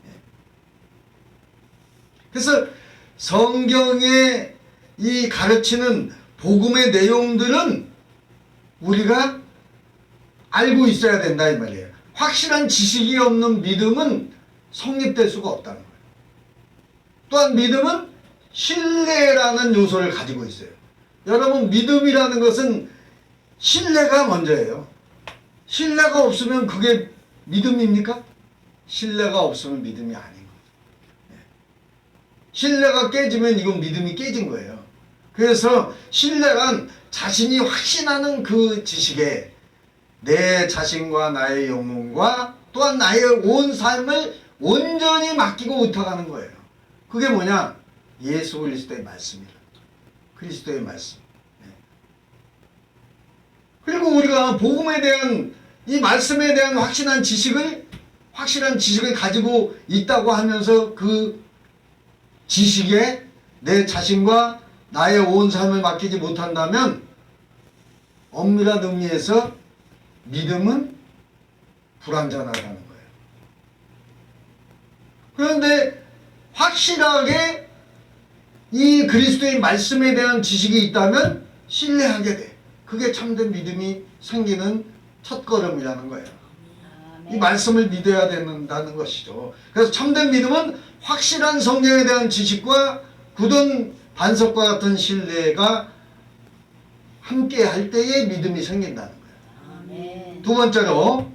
네. 그래서 성경에 이 가르치는 복음의 내용들은 우리가 알고 있어야 된다 이 말이에요. 확실한 지식이 없는 믿음은 성립될 수가 없다는 거예요. 또한 믿음은 신뢰라는 요소를 가지고 있어요. 여러분, 믿음이라는 것은 신뢰가 먼저예요. 신뢰가 없으면 그게 믿음입니까? 신뢰가 없으면 믿음이 아닌 거예요. 신뢰가 깨지면 이건 믿음이 깨진 거예요. 그래서 신뢰란 자신이 확신하는 그 지식에 내 자신과 나의 영혼과 또한 나의 온 삶을 온전히 맡기고 의탁하는 거예요. 그게 뭐냐? 예수 그리스도의 말씀이라. 그리스도의 말씀. 그리고 우리가 복음에 대한 이 말씀에 대한 확실한 지식을 가지고 있다고 하면서 그 지식에 내 자신과 나의 온 삶을 맡기지 못한다면 엄밀한 의미에서 믿음은 불완전하다는 거예요. 그런데 확실하게 이 그리스도의 말씀에 대한 지식이 있다면 신뢰하게 돼. 그게 참된 믿음이 생기는 첫걸음이라는 거예요. 이 말씀을 믿어야 된다는 것이죠. 그래서 참된 믿음은 확실한 성경에 대한 지식과 굳은 반석과 같은 신뢰가 함께 할 때에 믿음이 생긴다는 거예요. 네. 두 번째로,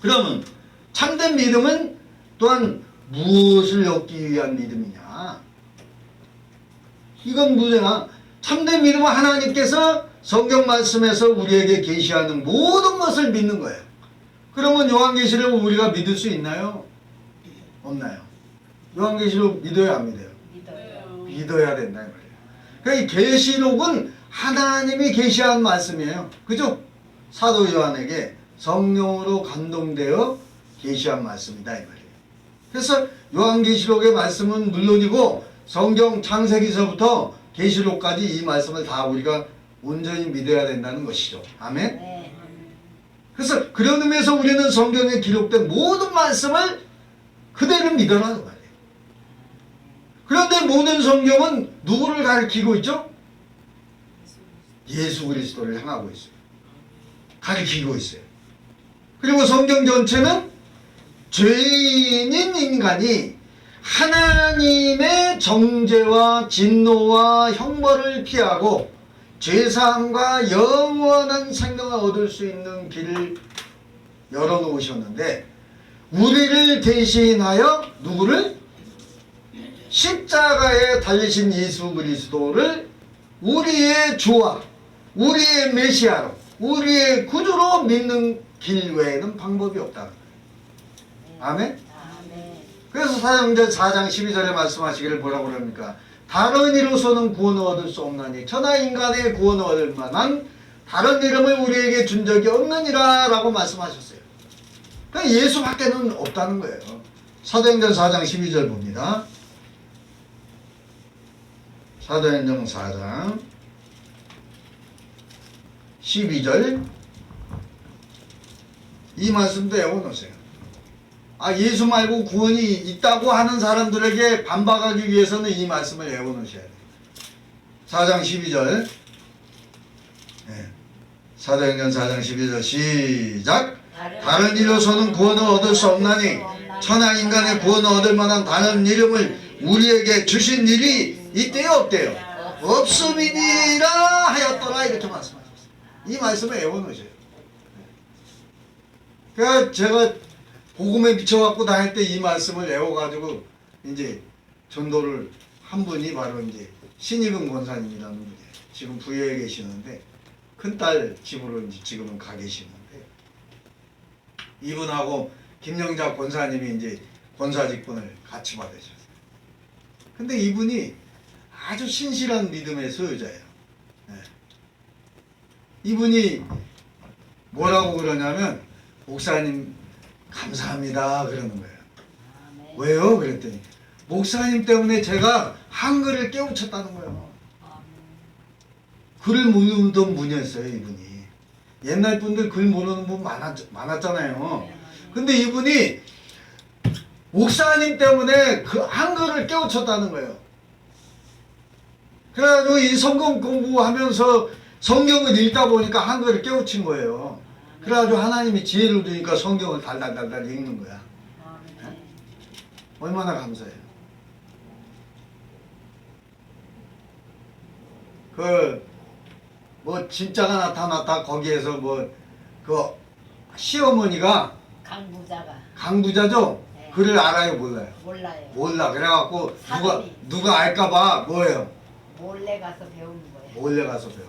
그러면 참된 믿음은 또한 무엇을 얻기 위한 믿음이냐? 이건 뭐냐? 참된 믿음은 하나님께서 성경 말씀에서 우리에게 계시하는 모든 것을 믿는 거예요. 그러면 요한계시록을 우리가 믿을 수 있나요? 없나요? 요한계시록 믿어야 안 믿어요? 믿어요. 믿어야 된다 이 말이에요. 그러니까 이 계시록은 하나님이 계시한 말씀이에요. 그죠? 사도 요한에게 성령으로 감동되어 계시한 말씀이다 이 말이에요. 그래서 요한계시록의 말씀은 물론이고 성경 창세기서부터 계시록까지 이 말씀을 다 우리가 온전히 믿어야 된다는 것이죠. 아멘. 네. 그래서 그런 의미에서 우리는 성경에 기록된 모든 말씀을 그대로 믿어라는 말이에요. 그런데 모든 성경은 누구를 가리키고 있죠? 예수 그리스도를 향하고 있어요. 가리키고 있어요. 그리고 성경 전체는 죄인인 인간이 하나님의 정죄와 진노와 형벌을 피하고 죄사함과 영원한 생명을 얻을 수 있는 길을 열어놓으셨는데, 우리를 대신하여 누구를? 십자가에 달리신 예수 그리스도를 우리의 주와 우리의 메시아로 우리의 구주로 믿는 길 외에는 방법이 없다는 거예요. 아멘? 아멘. 그래서 사도행전 4장 12절에 말씀하시기를 뭐라고 그럽니까? 다른 이로서는 구원을 얻을 수 없나니 천하 인간의 구원을 얻을 만한 다른 이름을 우리에게 준 적이 없느니라 라고 말씀하셨어요. 그러니까 예수밖에는 없다는 거예요. 사도행전 4장 12절 봅니다. 사도행전 4장 12절, 이 말씀도 외워놓으세요. 예수 말고 구원이 있다고 하는 사람들에게 반박하기 위해서는 이 말씀을 외워놓으셔야 돼요. 4장 12절, 사도행전 4장 12절 시작. 다른 이로서는 구원을 얻을 수 없나니 천하 인간의 구원을 얻을 만한 다른 이름을 우리에게 주신 일이 이때요 없대요? 없음이니라 하였더라, 이렇게 말씀하셨어요. 이 말씀을 외워놓으셔요. 그러니까 제가 복음에 미쳐갖고 다닐 때 이 말씀을 외워가지고 이제 전도를 한 분이 바로 이제 신익은 권사님이라는 분이에요. 지금 부여에 계시는데 큰딸 집으로 이제 지금은 가 계시는데, 이분하고 김영작 권사님이 이제 권사 직분을 같이 받으셨어요. 근데 이분이 아주 신실한 믿음의 소유자예요. 이분이 뭐라고 그러냐면, 목사님 감사합니다 그러는 거예요. 아멘. 왜요? 그랬더니 목사님 때문에 제가 한글을 깨우쳤다는 거예요. 글을 모르던 분이었어요, 이분이. 옛날 분들 글 모르는 분 많았잖아요. 근데 이분이 목사님 때문에 그 한글을 깨우쳤다는 거예요. 그래가지고 이 성경 공부하면서 성경을 읽다 보니까 한글을 깨우친 거예요. 그래가지고 하나님이 지혜를 주니까 성경을 달달달달 읽는 거야. 아멘. 얼마나 감사해요. 진짜가 나타났다 거기에서 그 시어머니가 강부자죠? 네. 그를 알아요, 몰라요? 몰라요. 몰라. 그래갖고 사돈이. 누가 알까봐 뭐예요? 몰래 가서 배우는 거예요. 몰래 가서 배워.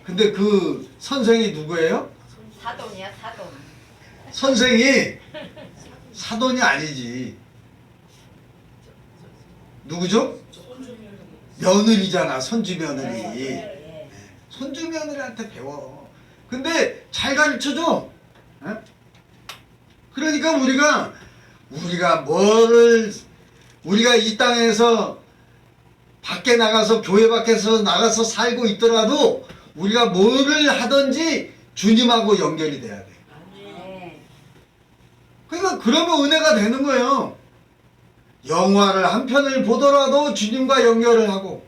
근데 그 선생이 누구예요? 사돈이야, 사돈. 선생이 사돈이 아니지. 누구죠? 며느리잖아, 손주 며느리. 예. 손주 며느리한테 배워. 근데 잘 가르쳐줘. 에? 그러니까 우리가 이 땅에서 밖에 나가서, 교회 밖에서 나가서 살고 있더라도 우리가 뭐를 하든지 주님하고 연결이 돼야 돼. 네. 그러니까 그러면 은혜가 되는 거예요. 영화를 한 편을 보더라도 주님과 연결을 하고,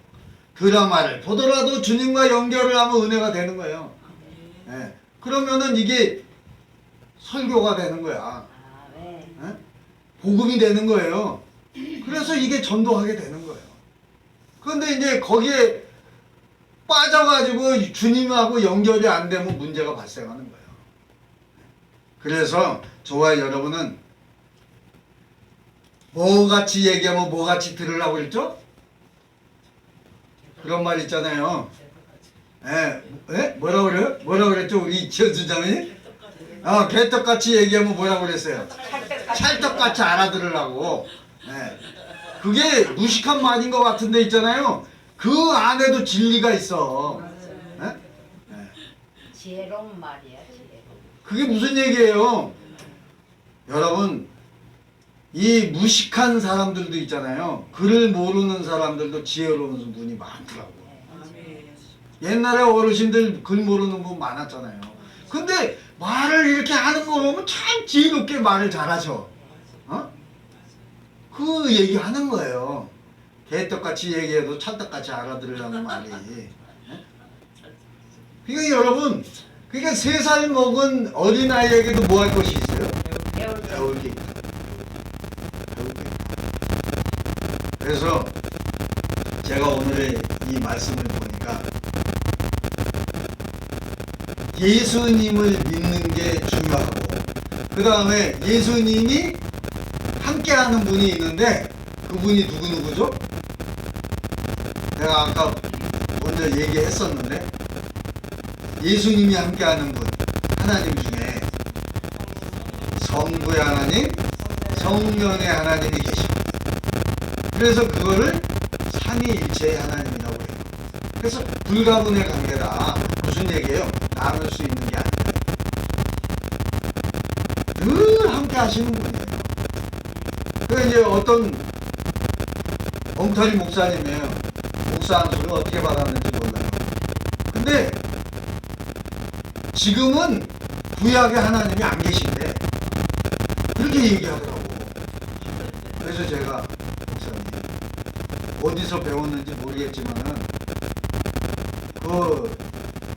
드라마를 보더라도 주님과 연결을 하면 은혜가 되는 거예요. 예. 그러면은 이게 설교가 되는 거야. 네. 예? 복음이 되는 거예요. 그래서 이게 전도하게 되는 거예요. 그런데 이제 거기에 빠져가지고 주님하고 연결이 안 되면 문제가 발생하는 거예요. 그래서 저와 여러분은 뭐같이 얘기하면 뭐같이 들으라고 그랬죠? 그런 말 있잖아요. 뭐라고 그래요? 뭐라고 그랬죠? 우리 이치현수장이? 개떡같이 얘기하면 뭐라고 그랬어요? 찰떡같이 알아들으라고. 그게 무식한 말인 것 같은데 있잖아요. 그 안에도 진리가 있어. 지혜로운 말이야, 지혜로운. 그게 무슨 얘기예요? 여러분, 이 무식한 사람들도 있잖아요. 글을 모르는 사람들도 지혜로운 분이 많더라고. 옛날에 어르신들 글 모르는 분 많았잖아요. 근데 말을 이렇게 하는 거 보면 참 지혜롭게 말을 잘하셔. 그 얘기 하는 거예요. 개떡같이 얘기해도 찰떡같이 알아들으라는 말이. 그러니까 여러분, 그러니까 3살 먹은 어린아이에게도 뭐 할 것이 있어요? 배울 때 배울 게 있다. 배울 게 있다. 그래서 제가 오늘의 이 말씀을 보니까 예수님을 믿는 게 중요하고 그 다음에 예수님이 함께하는 분이 있는데 그분이 누구죠? 내가 아까 먼저 얘기했었는데 예수님이 함께하는 분 하나님 중에 성부의 하나님, 성령의 하나님이 계십니다. 그래서 그거를 삼위일체의 하나님이라고 해요. 그래서 불가분의 관계다. 무슨 얘기예요? 나눌 수 있는 게 아니에요. 늘 함께 하시는 분이에요. 그 이제 어떤 엉터리 목사님이에요. 목사 한 소리 어떻게 받았는지 몰라요. 근데 지금은 구약의 하나님이 안 계신데 그렇게 얘기하더라고. 그래서 제가 목사님 어디서 배웠는지 모르겠지만은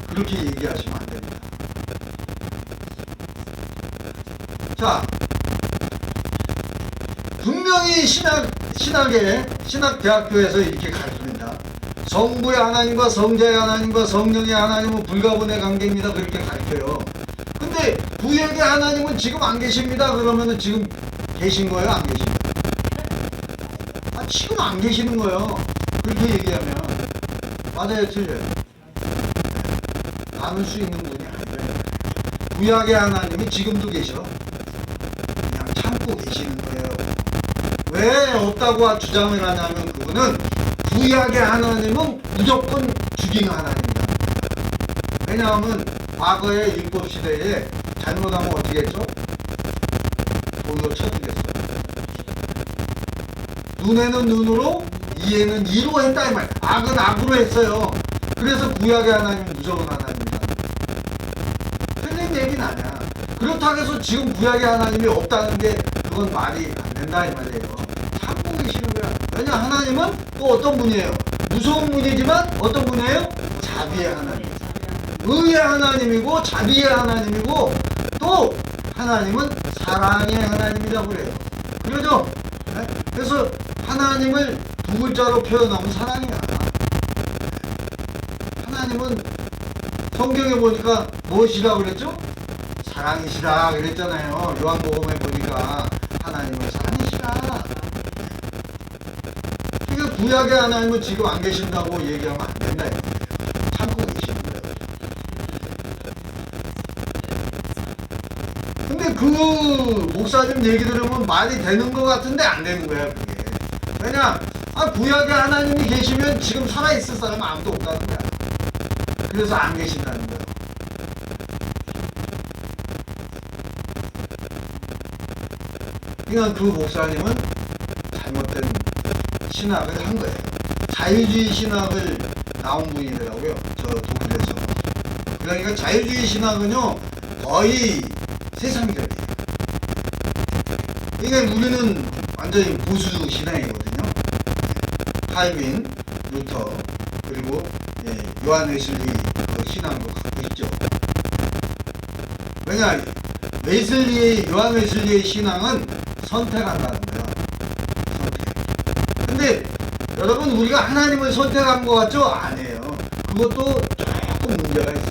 그렇게 얘기하시면 안 됩니다. 자, 분명히 신학대학교에서 이렇게 가르칩니다. 성부의 하나님과 성자의 하나님과 성령의 하나님은 불가분의 관계입니다. 그렇게 가르쳐요. 근데 구약의 하나님은 지금 안 계십니다. 그러면은 지금 계신 거예요? 안 계신 거예요? 지금 안 계시는 거예요. 그렇게 얘기하면 맞아요, 틀려요? 나눌 수 있는 분이 아니에요. 구약의 하나님이 지금도 계셔. 그냥 참고 계시는 거예요. 왜 없다고 주장을 하냐면 그분은 구약의 하나님은 무조건 죽이는 하나님이다. 왜냐하면 과거의 율법 시대에 잘못하면 어떻게 했죠? 돌로 쳐주겠어. 눈에는 눈으로, 이에는 이로 했다 이 말. 악은 악으로 했어요. 그래서 구약의 하나님은 무조건 하나님이다. 틀린 얘기는 아니야. 그렇다고 해서 지금 구약의 하나님이 없다는 게 그건 말이 안 된다 이 말이에요. 참고 계시는 거야. 왜냐 하나님은 또 어떤 분이에요? 무서운 분이지만 어떤 분이에요? 자비의 하나님. 의의 하나님이고 자비의 하나님이고 또 하나님은 사랑의 하나님이라고 그래요. 그러죠? 네? 그래서 하나님을 두 글자로 표현하면 사랑이야. 하나님은 성경에 보니까 무엇이라고 그랬죠? 사랑이시라 그랬잖아요. 요한복음에 보니까 하나님은 사랑이시라. 그러니까 구약의 하나님은 지금 안 계신다고 얘기하면 안 된다. 참고 계시는 거예요. 근데 그 목사님 얘기 들으면 말이 되는 것 같은데 안 되는 거야 그게. 왜냐 구약의 하나님이 계시면 지금 살아있을 사람은 아무도 없다는 거야. 그래서 안 계신다는 거야. 그러니까 그 목사님은 잘못된 신학을 한 거예요. 자유주의 신학을 나온 분이더라고요. 저 독일에서. 그러니까 자유주의 신학은요 거의 세상적이에요. 그러니까 우리는 완전히 보수 신앙이거든요. 칼빈, 루터, 그리고 요한 웨슬리 그 신앙도 갖고 있죠. 왜냐 요한 웨슬리의 신앙은 선택한다는 거야. 선택. 근데 여러분 우리가 하나님을 선택한 것 같죠? 아니에요. 그것도 조금 문제가 있어.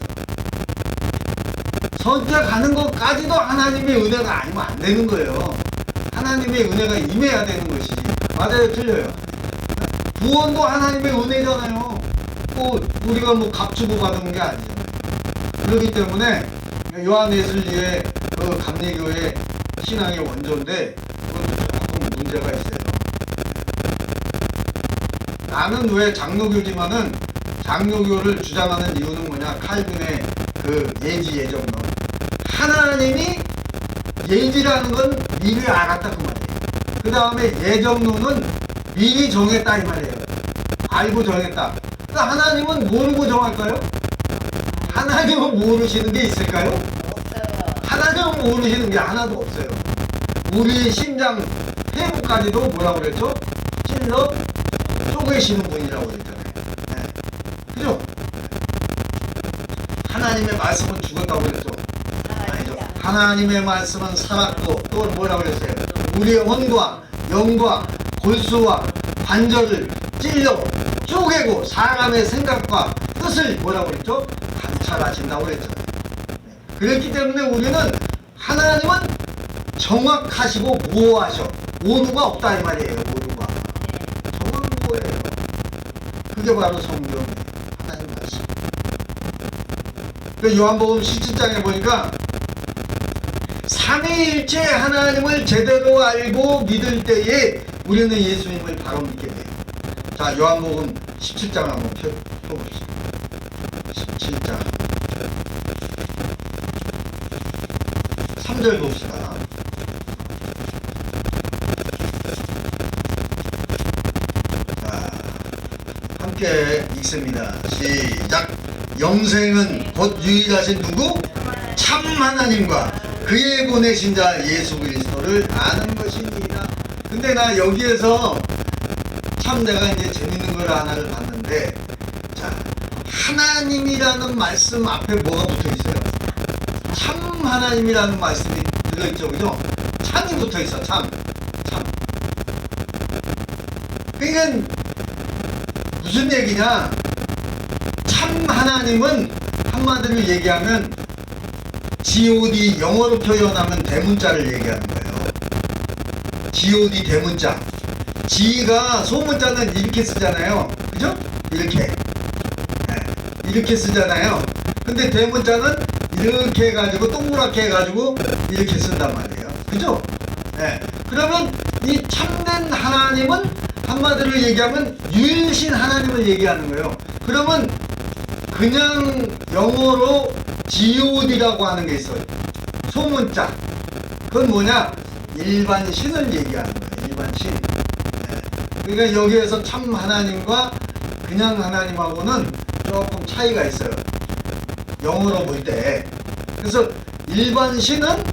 선택하는 것까지도 하나님의 은혜가 아니면 안 되는 거예요. 하나님의 은혜가 임해야 되는 것이지. 맞아요, 틀려요? 구원도 하나님의 은혜잖아요. 또 우리가 뭐 값주고 받은 게 아니잖아요. 그렇기 때문에 요한 웨슬리의 그 감리교의 신앙의 원조인데 그것도 조금 문제가 있어요. 나는 왜 장로교지만은 장로교를 주장하는 이유는 뭐냐? 칼빈의 그 예지 예정론. 하나님이 예지라는 건 미리 알았다 그 말이에요. 그 다음에 예정론은 미리 정했다 이 말이에요. 알고 정했다. 그러니까 하나님은 모르고 정할까요? 하나님은 모르시는 게 있을까요? 없어요. 하나님은 모르시는 게 하나도 없어요. 우리 심장 폐부까지도 뭐라고 그랬죠? 찔러 쪼개시는 분이라고 그랬잖아요. 네. 그죠? 하나님 하나님의 말씀은 죽었다고 그랬죠? 아니죠. 하나님의 말씀은 살았고 또 뭐라고 그랬어요? 우리의 혼과 영과 골수와 관절을 찔러 쪼개고 사람의 생각과 뜻을 뭐라고 그랬죠? 감찰하신다고 그랬죠. 그랬기 때문에 우리는 하나님은 정확하시고 모호하셔. 오류가 없다 이 말이에요. 오류가. 정확한 그게 바로 성경이에요. 하나님 말씀. 그 요한복음 17장에 보니까 삼위일체 하나님을 제대로 알고 믿을 때에 우리는 예수님을 바로 믿게 돼요. 자, 요한복음 17장 한번 펴봅시다. 17장 3절 봅시다. 자, 함께 읽습니다. 시작. 영생은 곧 유일하신 누구? 참 하나님과 그의 보내신 자 예수 그리스도를 아는 것이니라. 근데 나 여기에서 참 내가 이제 재밌는 걸 하나를 봤는데, 자, 하나님이라는 말씀 앞에 뭐가 붙어 있어요? 참 하나님이라는 말씀이 들어있죠, 그죠? 참이 붙어 있어, 참. 그러니까 무슨 얘기냐? 참 하나님은 한마디로 얘기하면 God, 영어로 표현하면 대문자를 얘기하는 거예요. God 대문자. G가 소문자는 이렇게 쓰잖아요. 그죠? 이렇게. 네, 이렇게 쓰잖아요. 근데 대문자는 이렇게 해가지고 동그랗게 해가지고 이렇게 쓴단 말이에요. 그죠? 네. 그러면 이 참된 하나님은 한마디로 얘기하면 유일신 하나님을 얘기하는 거예요. 그러면 그냥 영어로 God라고 하는 게 있어요. 소문자. 그건 뭐냐? 일반 신을 얘기하는 거예요. 일반 신. 네. 그러니까 여기에서 참 하나님과 그냥 하나님하고는 조금 차이가 있어요. 영어로 볼 때. 그래서 일반 신은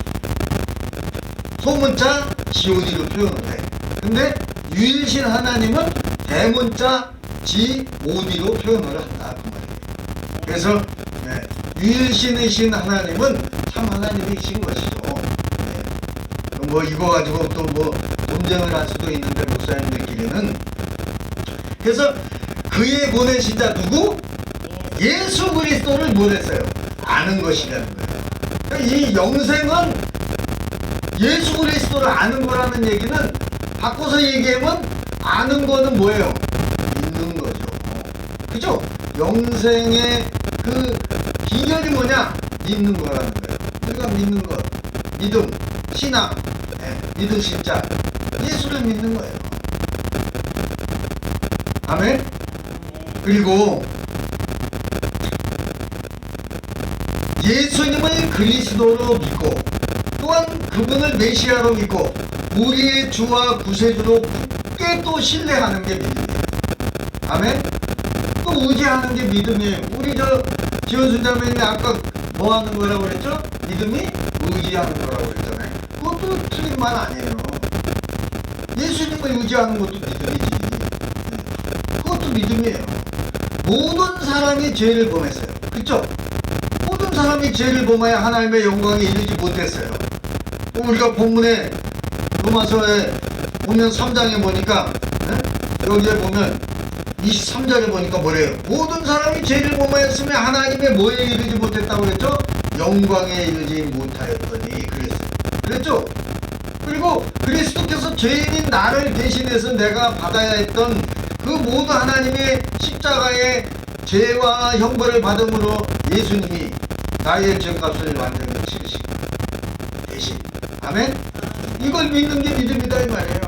소문자 God로 표현을 해. 근데 유일신 하나님은 대문자 God로 표현을 한다. 그 말이에요. 그래서 네, 유일신이신 하나님은 참 하나님이신 것이죠. 네. 뭐 이거 가지고 또 뭐 논쟁을 할 수도 있는데 목사님들끼리는. 그래서 그의 보내신 자 누구? 예수 그리스도를 보냈어요. 아는 것이라는 거예요. 그러니까 이 영생은 예수 그리스도를 아는 거라는 얘기는 바꿔서 얘기하면 아는 거는 뭐예요? 믿는 거죠. 그죠? 영생의 그 비결이 뭐냐? 믿는 거라는 거예요. 우리가 믿는 것, 믿음, 신앙, 네, 믿으신 자, 예수를 믿는 거예요. 아멘? 그리고 예수님을 그리스도로 믿고 또한 그분을 메시아로 믿고 우리의 주와 구세주로 굳게 또 신뢰하는 게 믿음이에요. 아멘? 또 의지하는 게 믿음이에요. 우리 저 지원순 자매님이 아까 뭐 하는 거라고 그랬죠? 믿음이 의지하는 거라고 그랬잖아요. 그것도 틀린 말 아니에요. 예수님을 의지하는 것도 믿음이지. 그것도 믿음이에요. 모든 사람이 죄를 범했어요. 그쵸? 모든 사람이 죄를 범하여 하나님의 영광에 이르지 못했어요. 우리가 본문에 로마서에 보면 3장에 보니까 여기에 보면 23절에 보니까 뭐래요? 모든 사람이 죄를 범하였으며 하나님의 뭐에 이르지 못했다고 그랬죠? 영광에 이르지 못하였더니 그랬어요. 그랬죠? 그리고 그리스도께서 죄인인 나를 대신해서 내가 받아야 했던 그 모든 하나님의 십자가의 죄와 형벌을 받음으로 예수님이 나의 죄값을 완전히 치르시고 대신. 아멘? 이걸 믿는 게 믿음이다 이 말이에요.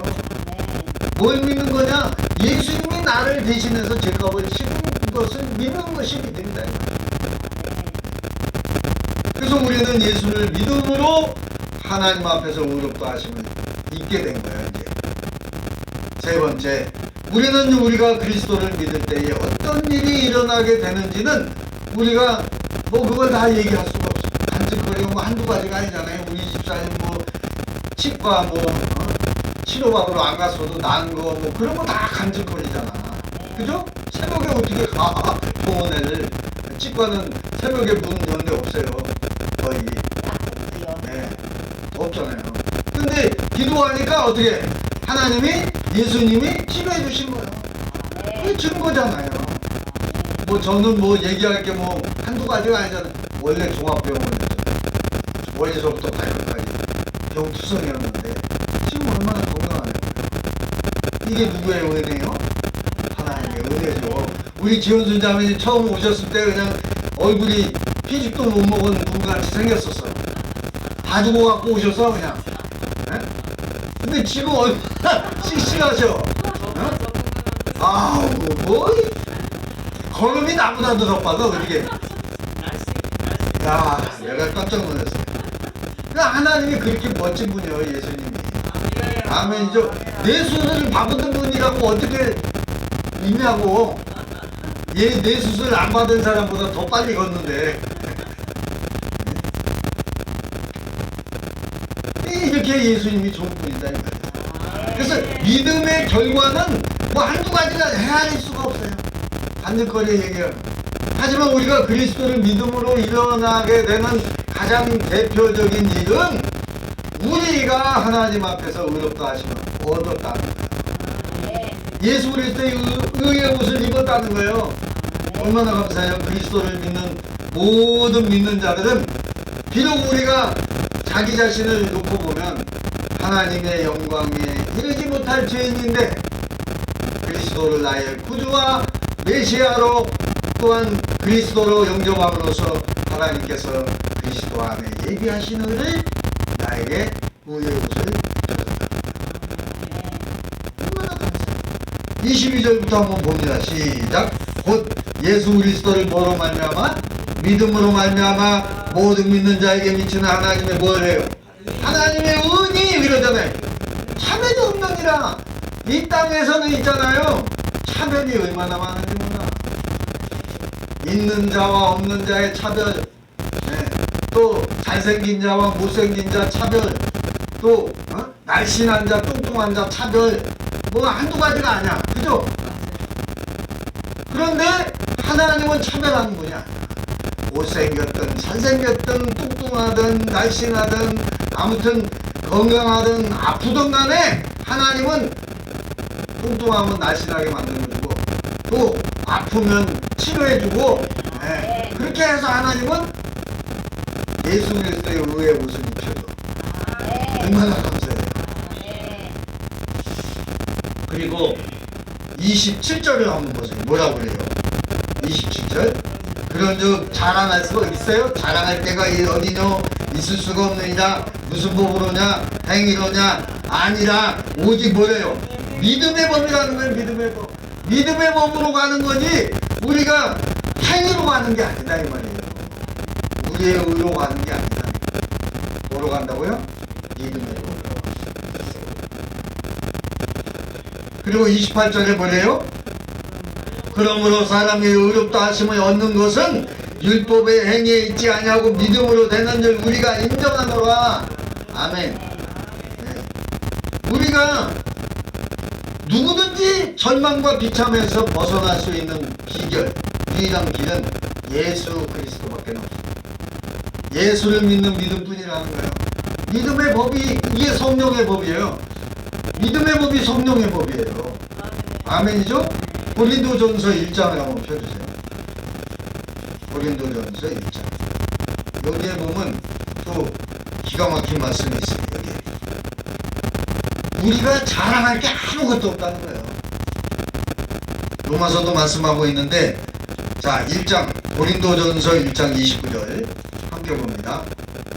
뭘 믿는 거냐? 예수님이 나를 대신해서 죄값을 치른 것을 믿는 것이 믿음이다 이 말이에요. 그래서 우리는 예수를 믿음으로 하나님 앞에서 의롭다 하심을 잊게 된 거예요. 이제 세 번째, 우리는 우리가 그리스도를 믿을 때에 어떤 일이 일어나게 되는지는 우리가 뭐 그걸 다 얘기할 수가 없어. 간증거리가 뭐 한두 가지가 아니잖아요. 우리 집사님 뭐 치과 뭐 치료받으러 안 갔어도 난 거 뭐 그런 거 다 간증거리잖아. 그죠? 새벽에 어떻게 가 병원에를 치과는 새벽에 문 연 데 없어요. 거의. 없고요. 네. 없잖아요. 근데 기도하니까 어떻게 하나님이 예수님이 치료해 주신 거예요. 그게 증거잖아요. 뭐 저는 뭐 얘기할 게 뭐 한두 가지가 아니잖아요. 원래 종합병원이었죠. 머리서부터 발끝까지 병투성이었는데 지금 얼마나 건강하네요. 이게 누구의 은혜요? 하나님의 은혜죠. 우리 지원순 자매님 처음 오셨을 때 그냥 얼굴이 피식도 못 먹은 누구같이 생겼었어요. 다 주고 갖고 오셔서 그냥. 네? 근데 지금 얼마나 씩씩하셔. 어? 아우 뭐 걸음이 나보다 더 덮어서 어떻게. 야 내가 깜짝 놀랐어요. 하나님이 그렇게 멋진 분이에요. 예수님이. 아멘이죠. 내 수술을 받은 분이라고 어떻게 있냐고. 내 수술 안 받은 사람보다 더 빨리 걷는데. 이렇게 예수님이 좋은 분이다 이 말이에요. 그래서 믿음의 결과는 뭐 한두 가지가 헤아릴 수가 없어요. 반드거리 얘기하는. 하지만 우리가 그리스도를 믿음으로 일어나게 되는 가장 대표적인 일은 우리가 하나님 앞에서 의롭다 하시면 얻었다는 거예요. 예수 그리스도의 의의 옷을 입었다는 거예요. 얼마나 감사해요. 그리스도를 믿는 모든 믿는 자들은 비록 우리가 자기 자신을 놓고 보면 하나님의 영광에 이르지 못할 죄인인데 그리스도를 나의 구주와 메시아로 또한 그리스도로 영접함으로써 하나님께서 그리스도 안에 예비하신 의를 나에게 의의 옷을 주셨다. 얼마나 감사해요. 22절부터 한번 봅니다. 시작. 곧 예수 그리스도를 뭐로 말미암아? 믿음으로 말미암아 모든 믿는 자에게 미치는 하나님의 뭐래요? 하나님의 은이 이러잖아요. 차별이 없느니라. 이 땅에서는 있잖아요. 차별이 얼마나 많은지 몰라. 있는 자와 없는 자의 차별, 네. 또 잘생긴 자와 못생긴 자 차별, 또 날씬한 자 뚱뚱한 자 차별, 뭐 한두 가지가 아니야. 그죠? 그런데 하나님은 차별하는 분이 아니야. 못생겼든 잘생겼든 뚱뚱하든 날씬하든 아무튼 건강하든 아프든 간에 하나님은 뚱뚱하면 날씬하게 만들어주고 또 아프면 치료해주고 네. 그렇게 해서 하나님은 예수 그리스도의 의의 옷을 입혀줘. 얼마나 감사해요. 그리고 27절을 한번 보세요. 뭐라고 그래요? 27절. 그런즉 자랑할 수 있어요? 자랑할 때가 어디뇨? 있을 수가 없느니라. 무슨 법으로냐? 행위로냐? 아니라 오직 뭐래요? 믿음의 법이라는 거예요. 믿음의 법. 믿음의 법으로 가는 거지 우리가 행위로 가는 게 아니다 이 말이에요. 우리의 의로 가는 게 아니다. 뭐로 간다고요? 믿음의 법으로. 그리고 28절에 뭐래요? 그러므로 사람이 의롭다 하심을 얻는 것은 율법의 행위에 있지 아니하고 믿음으로 되는 줄 우리가 인정하노라. 아멘. 네. 우리가 누구든지 절망과 비참에서 벗어날 수 있는 비결, 유일한 길은 예수 그리스도밖에 없습니다. 예수를 믿는 믿음뿐이라는 거예요. 믿음의 법이 이게 성령의 법이에요. 믿음의 법이 성령의 법이에요. 아멘이죠? 고린도전서 1장을 한번 펴주세요. 고린도전서 1장. 여기에 보면 또 기가 막힌 말씀이 있어요. 여기. 우리가 자랑할 게 아무것도 없다는 거예요. 로마서도 말씀하고 있는데 자 1장 고린도전서 1장 29절 함께 봅니다.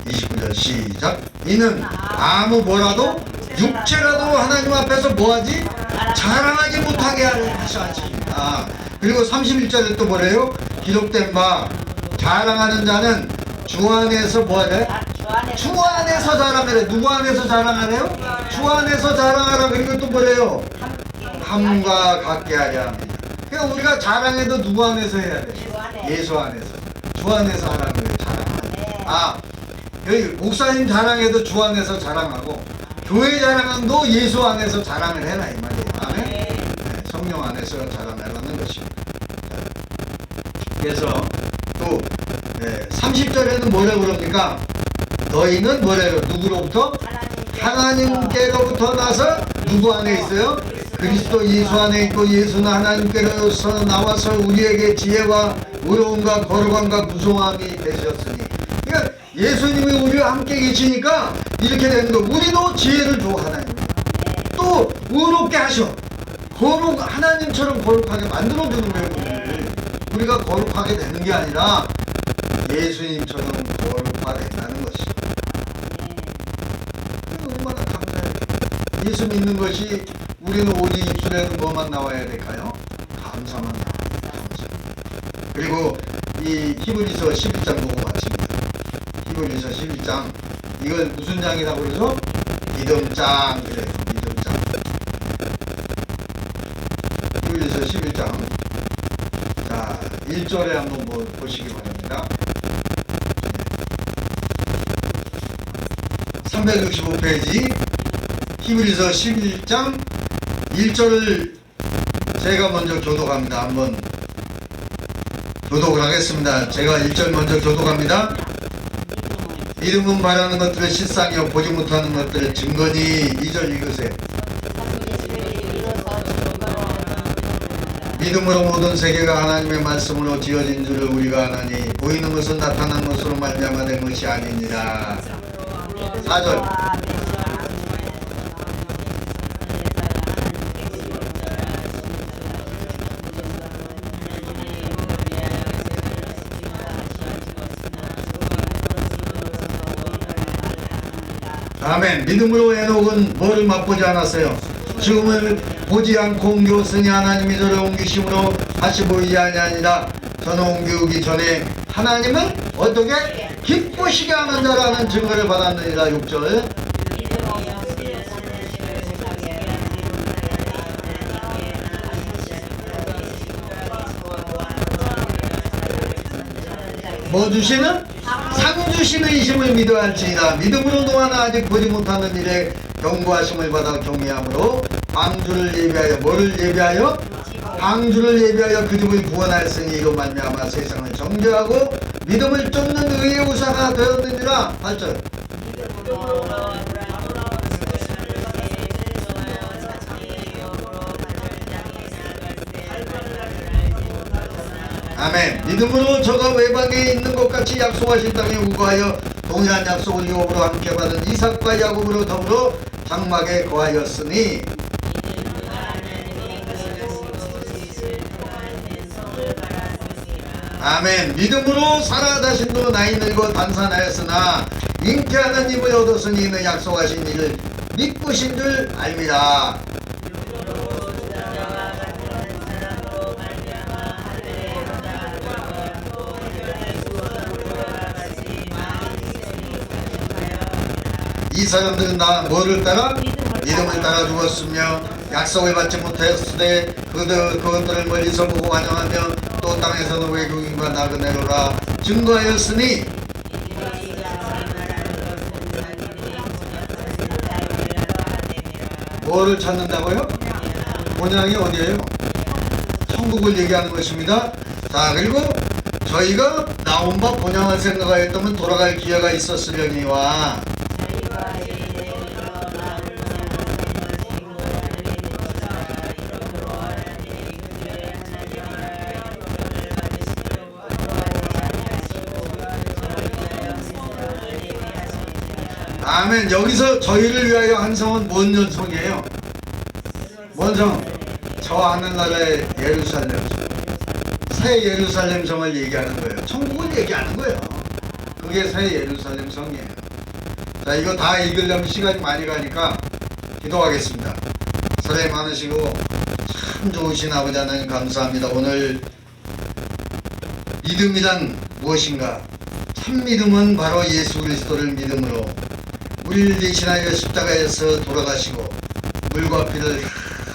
29절 시작. 이는 아무 뭐라도 육체라도 하나님 앞에서 뭐하지? 자랑하지 못하게 하십니다. 그리고 31절에 또 뭐래요? 기록된 바 자랑하는 자는 주 안에서 뭐하래? 주 안에서 자랑하래. 누구 안에서 자랑하래요? 주 안에서 자랑하라. 그리고 또 뭐래요? 함과 같게 하려 합니다. 그러니까 우리가 자랑해도 누구 안에서 해야 돼? 예수 안에서. 주 안에서 하라는 거예요. 자랑. 여기 목사님 자랑해도 주 안에서 자랑하고 교회 자랑도 예수 안에서 자랑을 해라 이 말이에요. 아멘. 네, 성령 안에서 자랑하라는 것입니다. 그래서 또 그리고 30절에는 뭐라고 그럽니까? 너희는 뭐래요? 누구로부터? 하나님께로부터 나서 누구 안에 있어요? 그리스도 예수 안에 있고 예수는 하나님께로서 나와서 우리에게 지혜와 의로움과 거룩함과 무성함이 되셨으니, 그러니까 예수님이 우리와 함께 계시니까 이렇게 되는 거. 우리도 지혜를 줘 하나님. 또 의롭게 하셔. 하나님처럼 거룩하게 만들어주는 거예요. 우리가 거룩하게 되는 게 아니라 예수님처럼 거룩화된다는 것이죠. 얼마나 감사해요. 예수 믿는 것이 우리는 오직 입술에는 뭐만 나와야 될까요? 감사만 나와요. 감사. 그리고 이 히브리서 11장 보고 마칩니다. 히브리서 11장, 이걸 무슨 장이라고 그러죠? 믿음장. 그래요. 믿음장. 히브리서 11장, 자 1절에 한번 보시기 바랍니다. 365페이지 히브리서 11장 1절을 제가 먼저 교독합니다. 한번 교독을 하겠습니다. 제가 1절 먼저 교독합니다. 믿음은 바라는 것들을 실상이요 보지 못하는 것들을 증거니. 2절 읽으세요. 믿음으로 모든 세계가 하나님의 말씀으로 지어진 줄을 우리가 아나니 보이는 것은 나타난 것으로 말미암아 된 것이 아니니라. 4절. 아멘. 믿음으로 에녹은 뭐를 맛보지 않았어요? 죽음을 보지 않고 옮겼으니 하나님이 저를 옮기심으로 다시 보이지 아니하니라. 저는 옮기기 전에 하나님은 어떻게 기쁘시게 하는 자라는 증거를 받았느니라. 6절. 뭐 주시는? 상 주시는 이심을 믿어야 할지니라. 믿음으로 또한 아직 보지 못하는 일에 경고하심을 받아 경외함으로 방주를 예비하여, 뭐를 예비하여? 방주를 예비하여 그 집을 구원하였으니 이로 말미암아 세상을 정죄하고 믿음을 쫓는 의의 우사가 되었느니라. 8절. 아멘. 믿음으로 저가 외방에 있는 것 같이 약속하신 땅에 우거하여 동일한 약속을 유업으로 함께 받은 이삭과 야곱으로 더불어 장막에 거하였으니. 아멘. 믿음으로 사라 자신도 나이 늙어 단산하였으나 잉태하는 힘을 얻었으니 이는 약속하신 일을 믿으신 줄 알미라. 이 사람들은 다 뭐를 따라? 믿음을 따라 죽었으며 약속을 받지 못하였으되 그것들을 멀리서 보고 환영하며 또 땅에서는 외국인과 나그네로라 증거하였으니. 뭐를 찾는다고요? 본향이 어디예요? 천국을 얘기하는 것입니다. 자, 그리고 저희가 나온 바 본향을 생각하였다면 돌아갈 기회가 있었으려니와. 아멘. 여기서 저희를 위하여 한 성은 뭔 성이에요? 뭔 성? 저 하늘나라의 예루살렘 성. 새 예루살렘 성을 얘기하는 거예요. 천국을 얘기하는 거예요. 그게 새 예루살렘 성이에요. 자, 이거 다 읽으려면 시간이 많이 가니까 기도하겠습니다. 사랑이 많으시고 참 좋으신 아버지 하나님 감사합니다. 오늘 믿음이란 무엇인가? 참 믿음은 바로 예수 그리스도를 믿음으로 우리를 대신하여 십자가에서 돌아가시고 물과 피를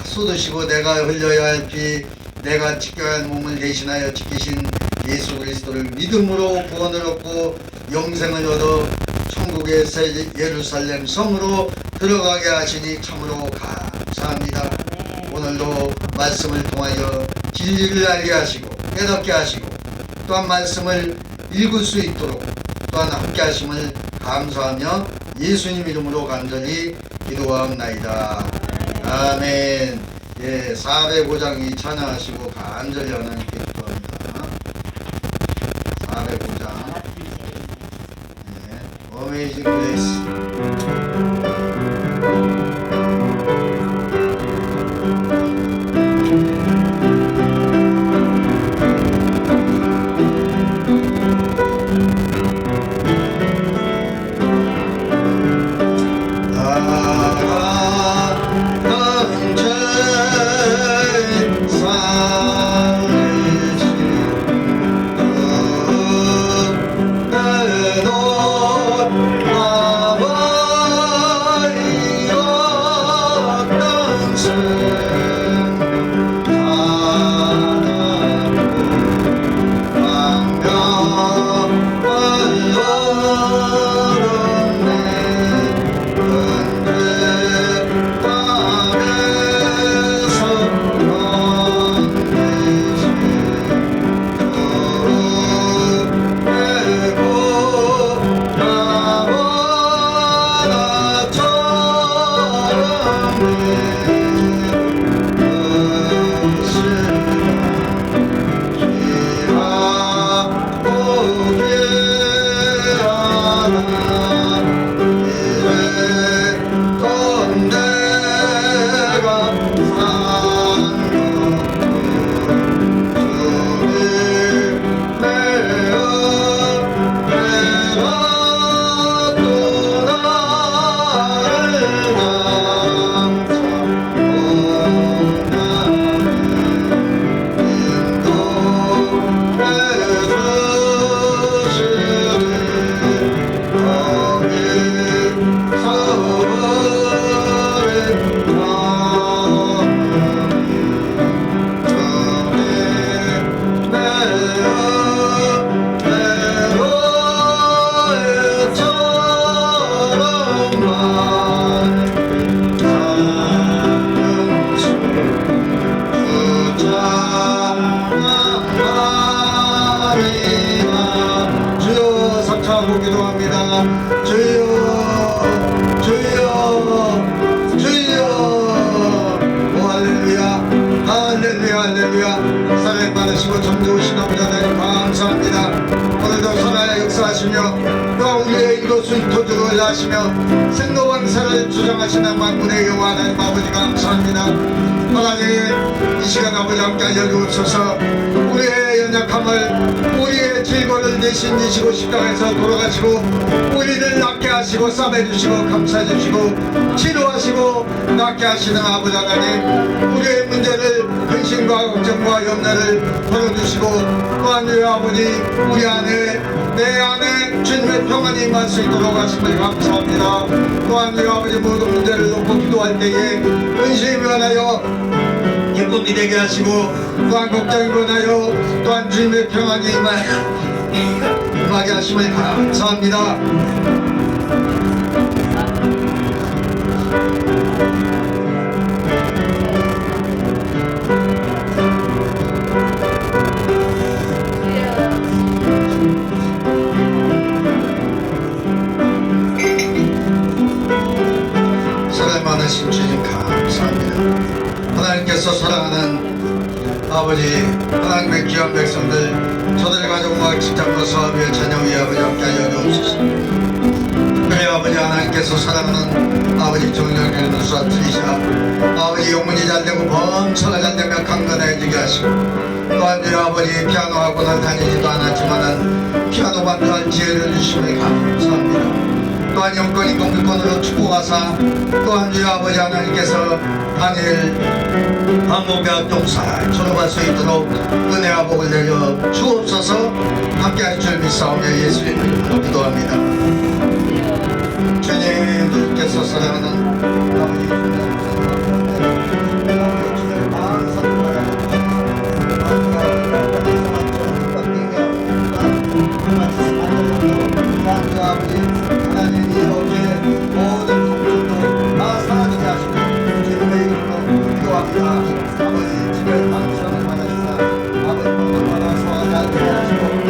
쏟으시고 내가 흘려야 할 피, 내가 지켜야 할 몸을 대신하여 지키신 예수 그리스도를 믿음으로 구원을 얻고 영생을 얻어 천국의 새 예루살렘 성으로 들어가게 하시니 참으로 감사합니다. 오늘도 말씀을 통하여 진리를 알게 하시고 깨닫게 하시고 또한 말씀을 읽을 수 있도록 또한 함께 하심을 감사하며 예수님 이름으로 간절히 기도하옵나이다. 아멘. 예, 405장이 찬양하시고 간절히 하나님께 기도합니다. 405장. 같은 제일. 예, 어메이징 그레이스. 사랑이 많으시고 정겨우신 아버지 하나님 감사합니다. 오늘도 살아야 역사하시며 또 우리의 이곳을 도둑을 하시며 생로방사를 주장하시는 만군의 여호와 하나님 아버지 감사합니다. 하나님 이 시간 아버지 함께 하여 주옵소서. 우리의 연약함을 우리의 질고를 대신 지시고 십자가에서 돌아가시고 우리를 낫게 하시고 싸매주시고 감싸주시고 치료하시고 낫게 하시는 아버지 하나님, 우리의 문제를 근심과 걱정과 염려를 덜어주시고 또한 우리 아버지 우리 안에 내 안에 주님의 평안이 임할 수 있도록 하심을 감사합니다. 또한 우리 아버지 모든 문제를 놓고 기도할 때에 근심이 변하여 기쁨이 되게 하시고 또한 걱정이 변하여 또한 주님의 평안이 임하게 하심을 감사합니다. 사랑 많으신 주님 감사합니다. 하나님께서 사랑하는 아버지 하나님의 귀한 백성들 저들의 가정과 직장과 사업에 자녀의 아버지 함께 하여 주옵소서. 특별히 아버지 하나님께서 사랑하는 아버지 정령의 누수와 트리샤 아버지 영문이 잘되고 범처가 잘되며 강건해지게 하시고 또한 우리 아버지 피아노 학원을 다니지도 않았지만은 피아노 반주할 지혜를 주시면 감사합니다. 또한 영권이 공급권으로 축복하사 또한 우리 아버지 하나님께서 다니엘 한국대학 동사 졸업할 수 있도록 은혜와 복을 내려 주옵소서. 함께할 줄 믿사오며 예수님 이름으로 기도합니다. 주님, 주께서 사랑하는 아버지 주님을 아버지 하나님이 이렇게 모든 동물도 다 사라지게 하시고 주님의 이름으로 기도합니다. 아버지 집에 방수를 받으시사 아버지 모든 받아서 잘 되게 하시고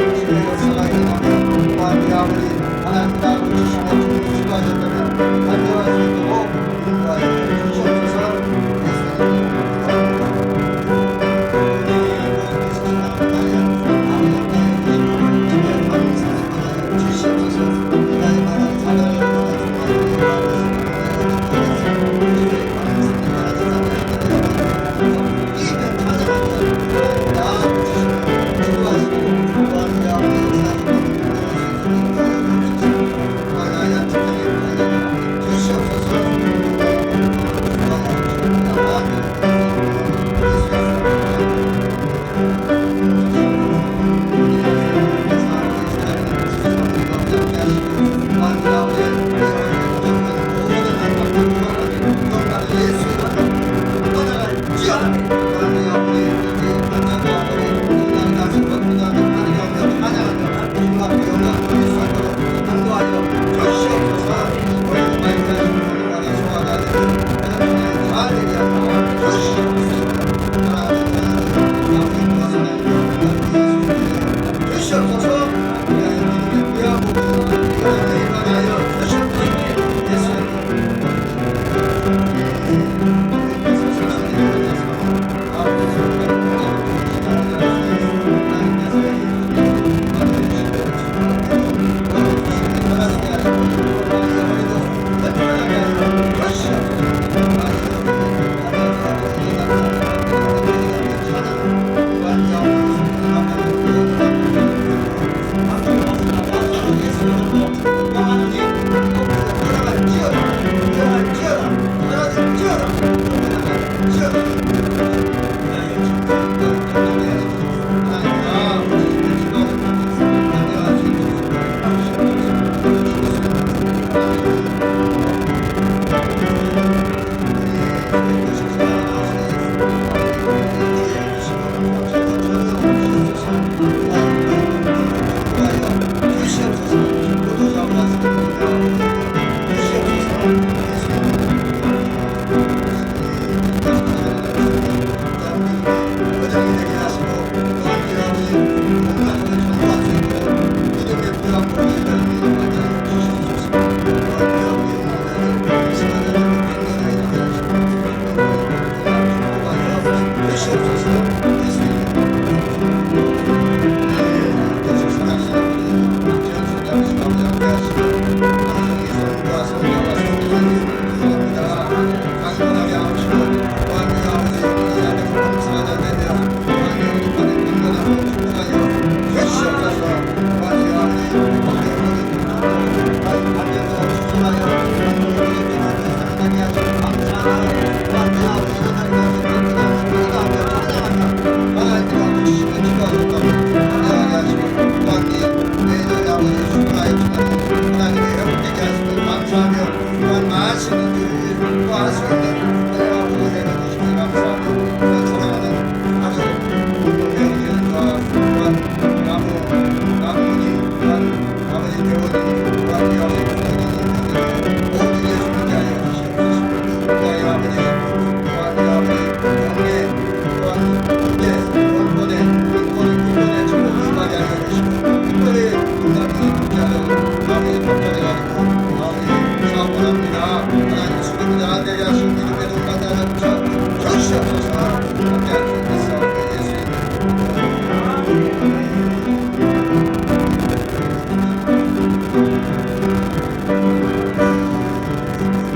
주시옵소서. 예수님 계속 사랑하시는 우리 지현순 아버지 아버지 함께 하시고 방송의 손과 성령과 성령을 기도합니다. 강건하게 하시고 왕의 아버지 영원히 앞에서 감사하자 되며 왕의 우리만의 강건하고 축복하여 주시옵소서. 왕의 아버지 왕의 모든 반대도 주시하여 왕의 우리만의 사랑하게 하시고 감사하여 왕의 아버지 하나님 하나님과 주시면 기도하셨다고 하나님께 하시고 왕님 내 저희 아버지 수고하였지만 하나님의 회복되게 하시고 감사하며 또한 맛있는 일을 또 할 수 있는 내 아버지 내려주시면 감사하며 또한 사랑하는 가족 명예과 또한 나무니 또한 아버지 대원이 또한 우리 아버지 부모님 모두 예수님께 하여 주시옵소서. 나의 아버지 또한 우리 아버지 영계 또한 국제 원권의 인권의 국권의 전부 수하게 하여 주시고 특별히 나중에 국제하여 아버지 법전해가지고 아버지 사업원합니다. 하나님 수고입니다. 되게 하시고 믿음의 눈까지 하나 주시옵소서. 함께할 수 있사옵고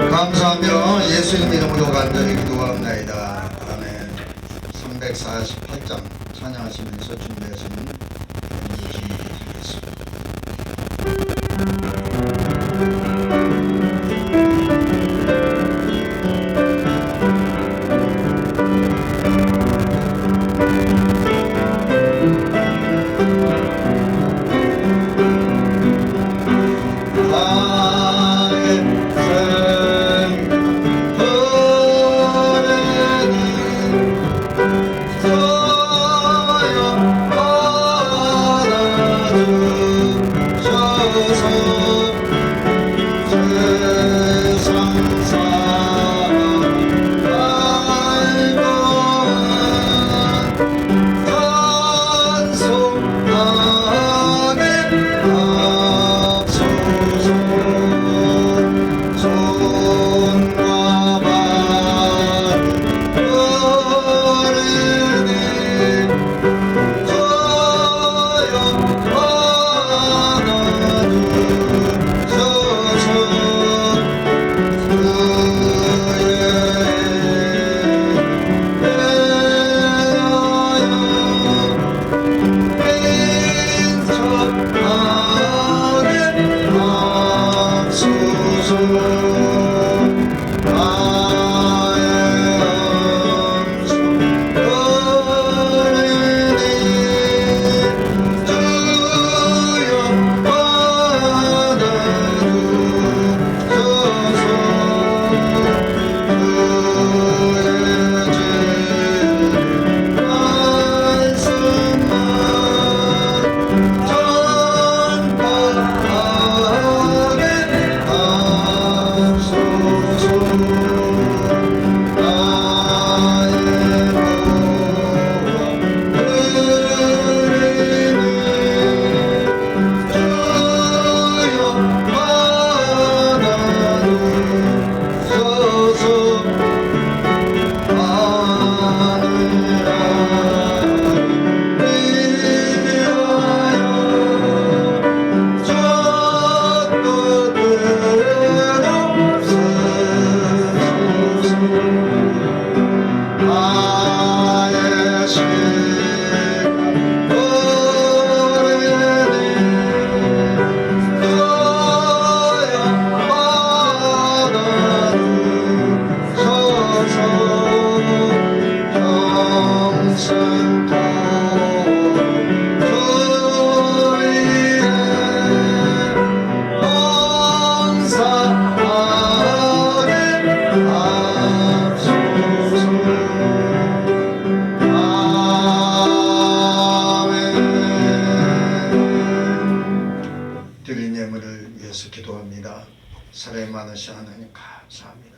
감사하며 예수님 이름으로 간절히 기도하옵나이다. 아멘. 348장 찬양하시면서 준비하시는 연주를 드리겠습니다. 사랑이 많으신 하나님 감사합니다.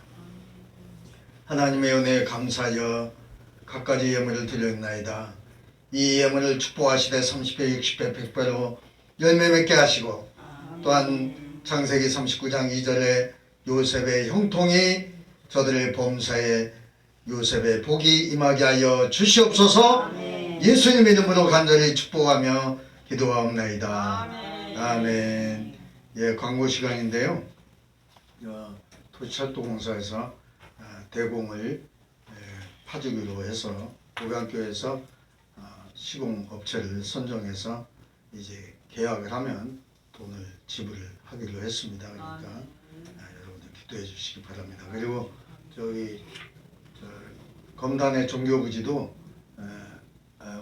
하나님의 은혜에 감사하여 갖가지 예물을 드렸나이다. 이 예물을 축복하시되 30배, 60배, 100배로 열매 맺게 하시고 또한 창세기 39장 2절에 요셉의 형통이 저들의 범사에 요셉의 복이 임하게 하여 주시옵소서. 아멘. 예수님의 이름으로 간절히 축복하며 기도하옵나이다. 아멘. 예, 광고 시간인데요. 도시철도공사에서 대공을 파주기로 해서 목양교에서 시공업체를 선정해서 이제 계약을 하면 돈을 지불을 하기로 했습니다. 그러니까 여러분들 기도해 주시기 바랍니다. 그리고 저기 검단의 종교부지도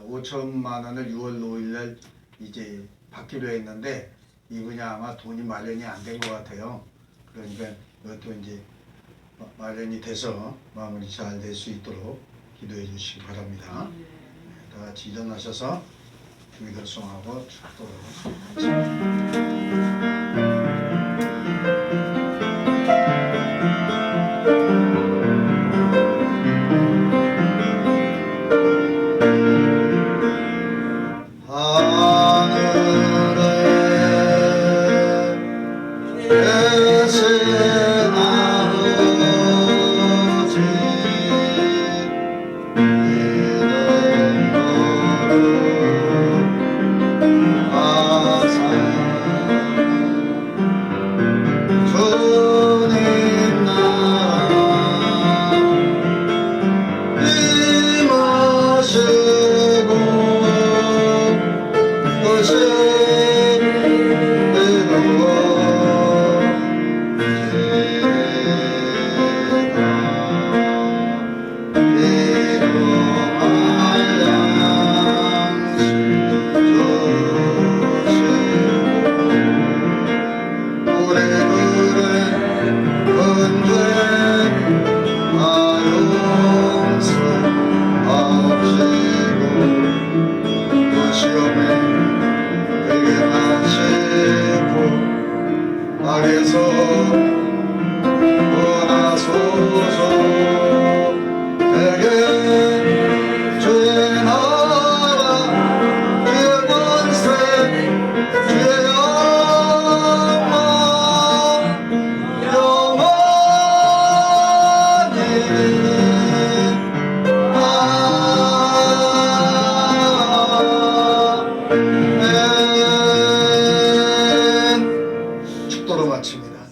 5천만 원을 6월 5일 날 이제 받기로 했는데 이분이 아마 돈이 마련이 안 된 것 같아요. 그러니까 이것도 이제 마련이 돼서 마무리 잘 될 수 있도록 기도해 주시기 바랍니다. 다 같이 일어나셔서 주기도송하고 축도로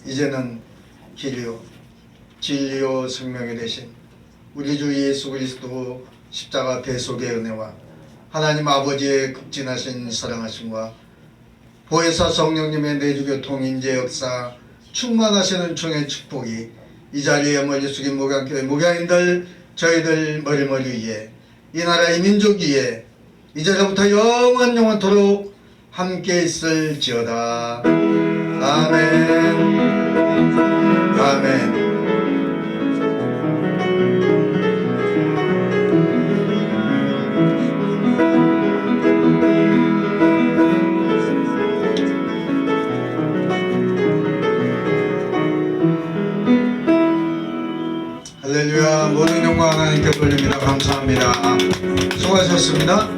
이제는 길이요 진리요 생명이 되신 우리 주 예수 그리스도 십자가 대속의 은혜와 하나님 아버지의 극진하신 사랑하심과 보혜사 성령님의 내주교통 인재 역사 충만하시는 총의 축복이 이 자리에 머리 숙인 목양교회 목양인들 저희들 머리머리 위에 이 나라 이 민족 위에 이제부터 영원토록 함께 있을지어다. 아멘. 아멘. 할렐루야. 모든 영광 하나님께 돌립니다. 감사합니다. 수고하셨습니다.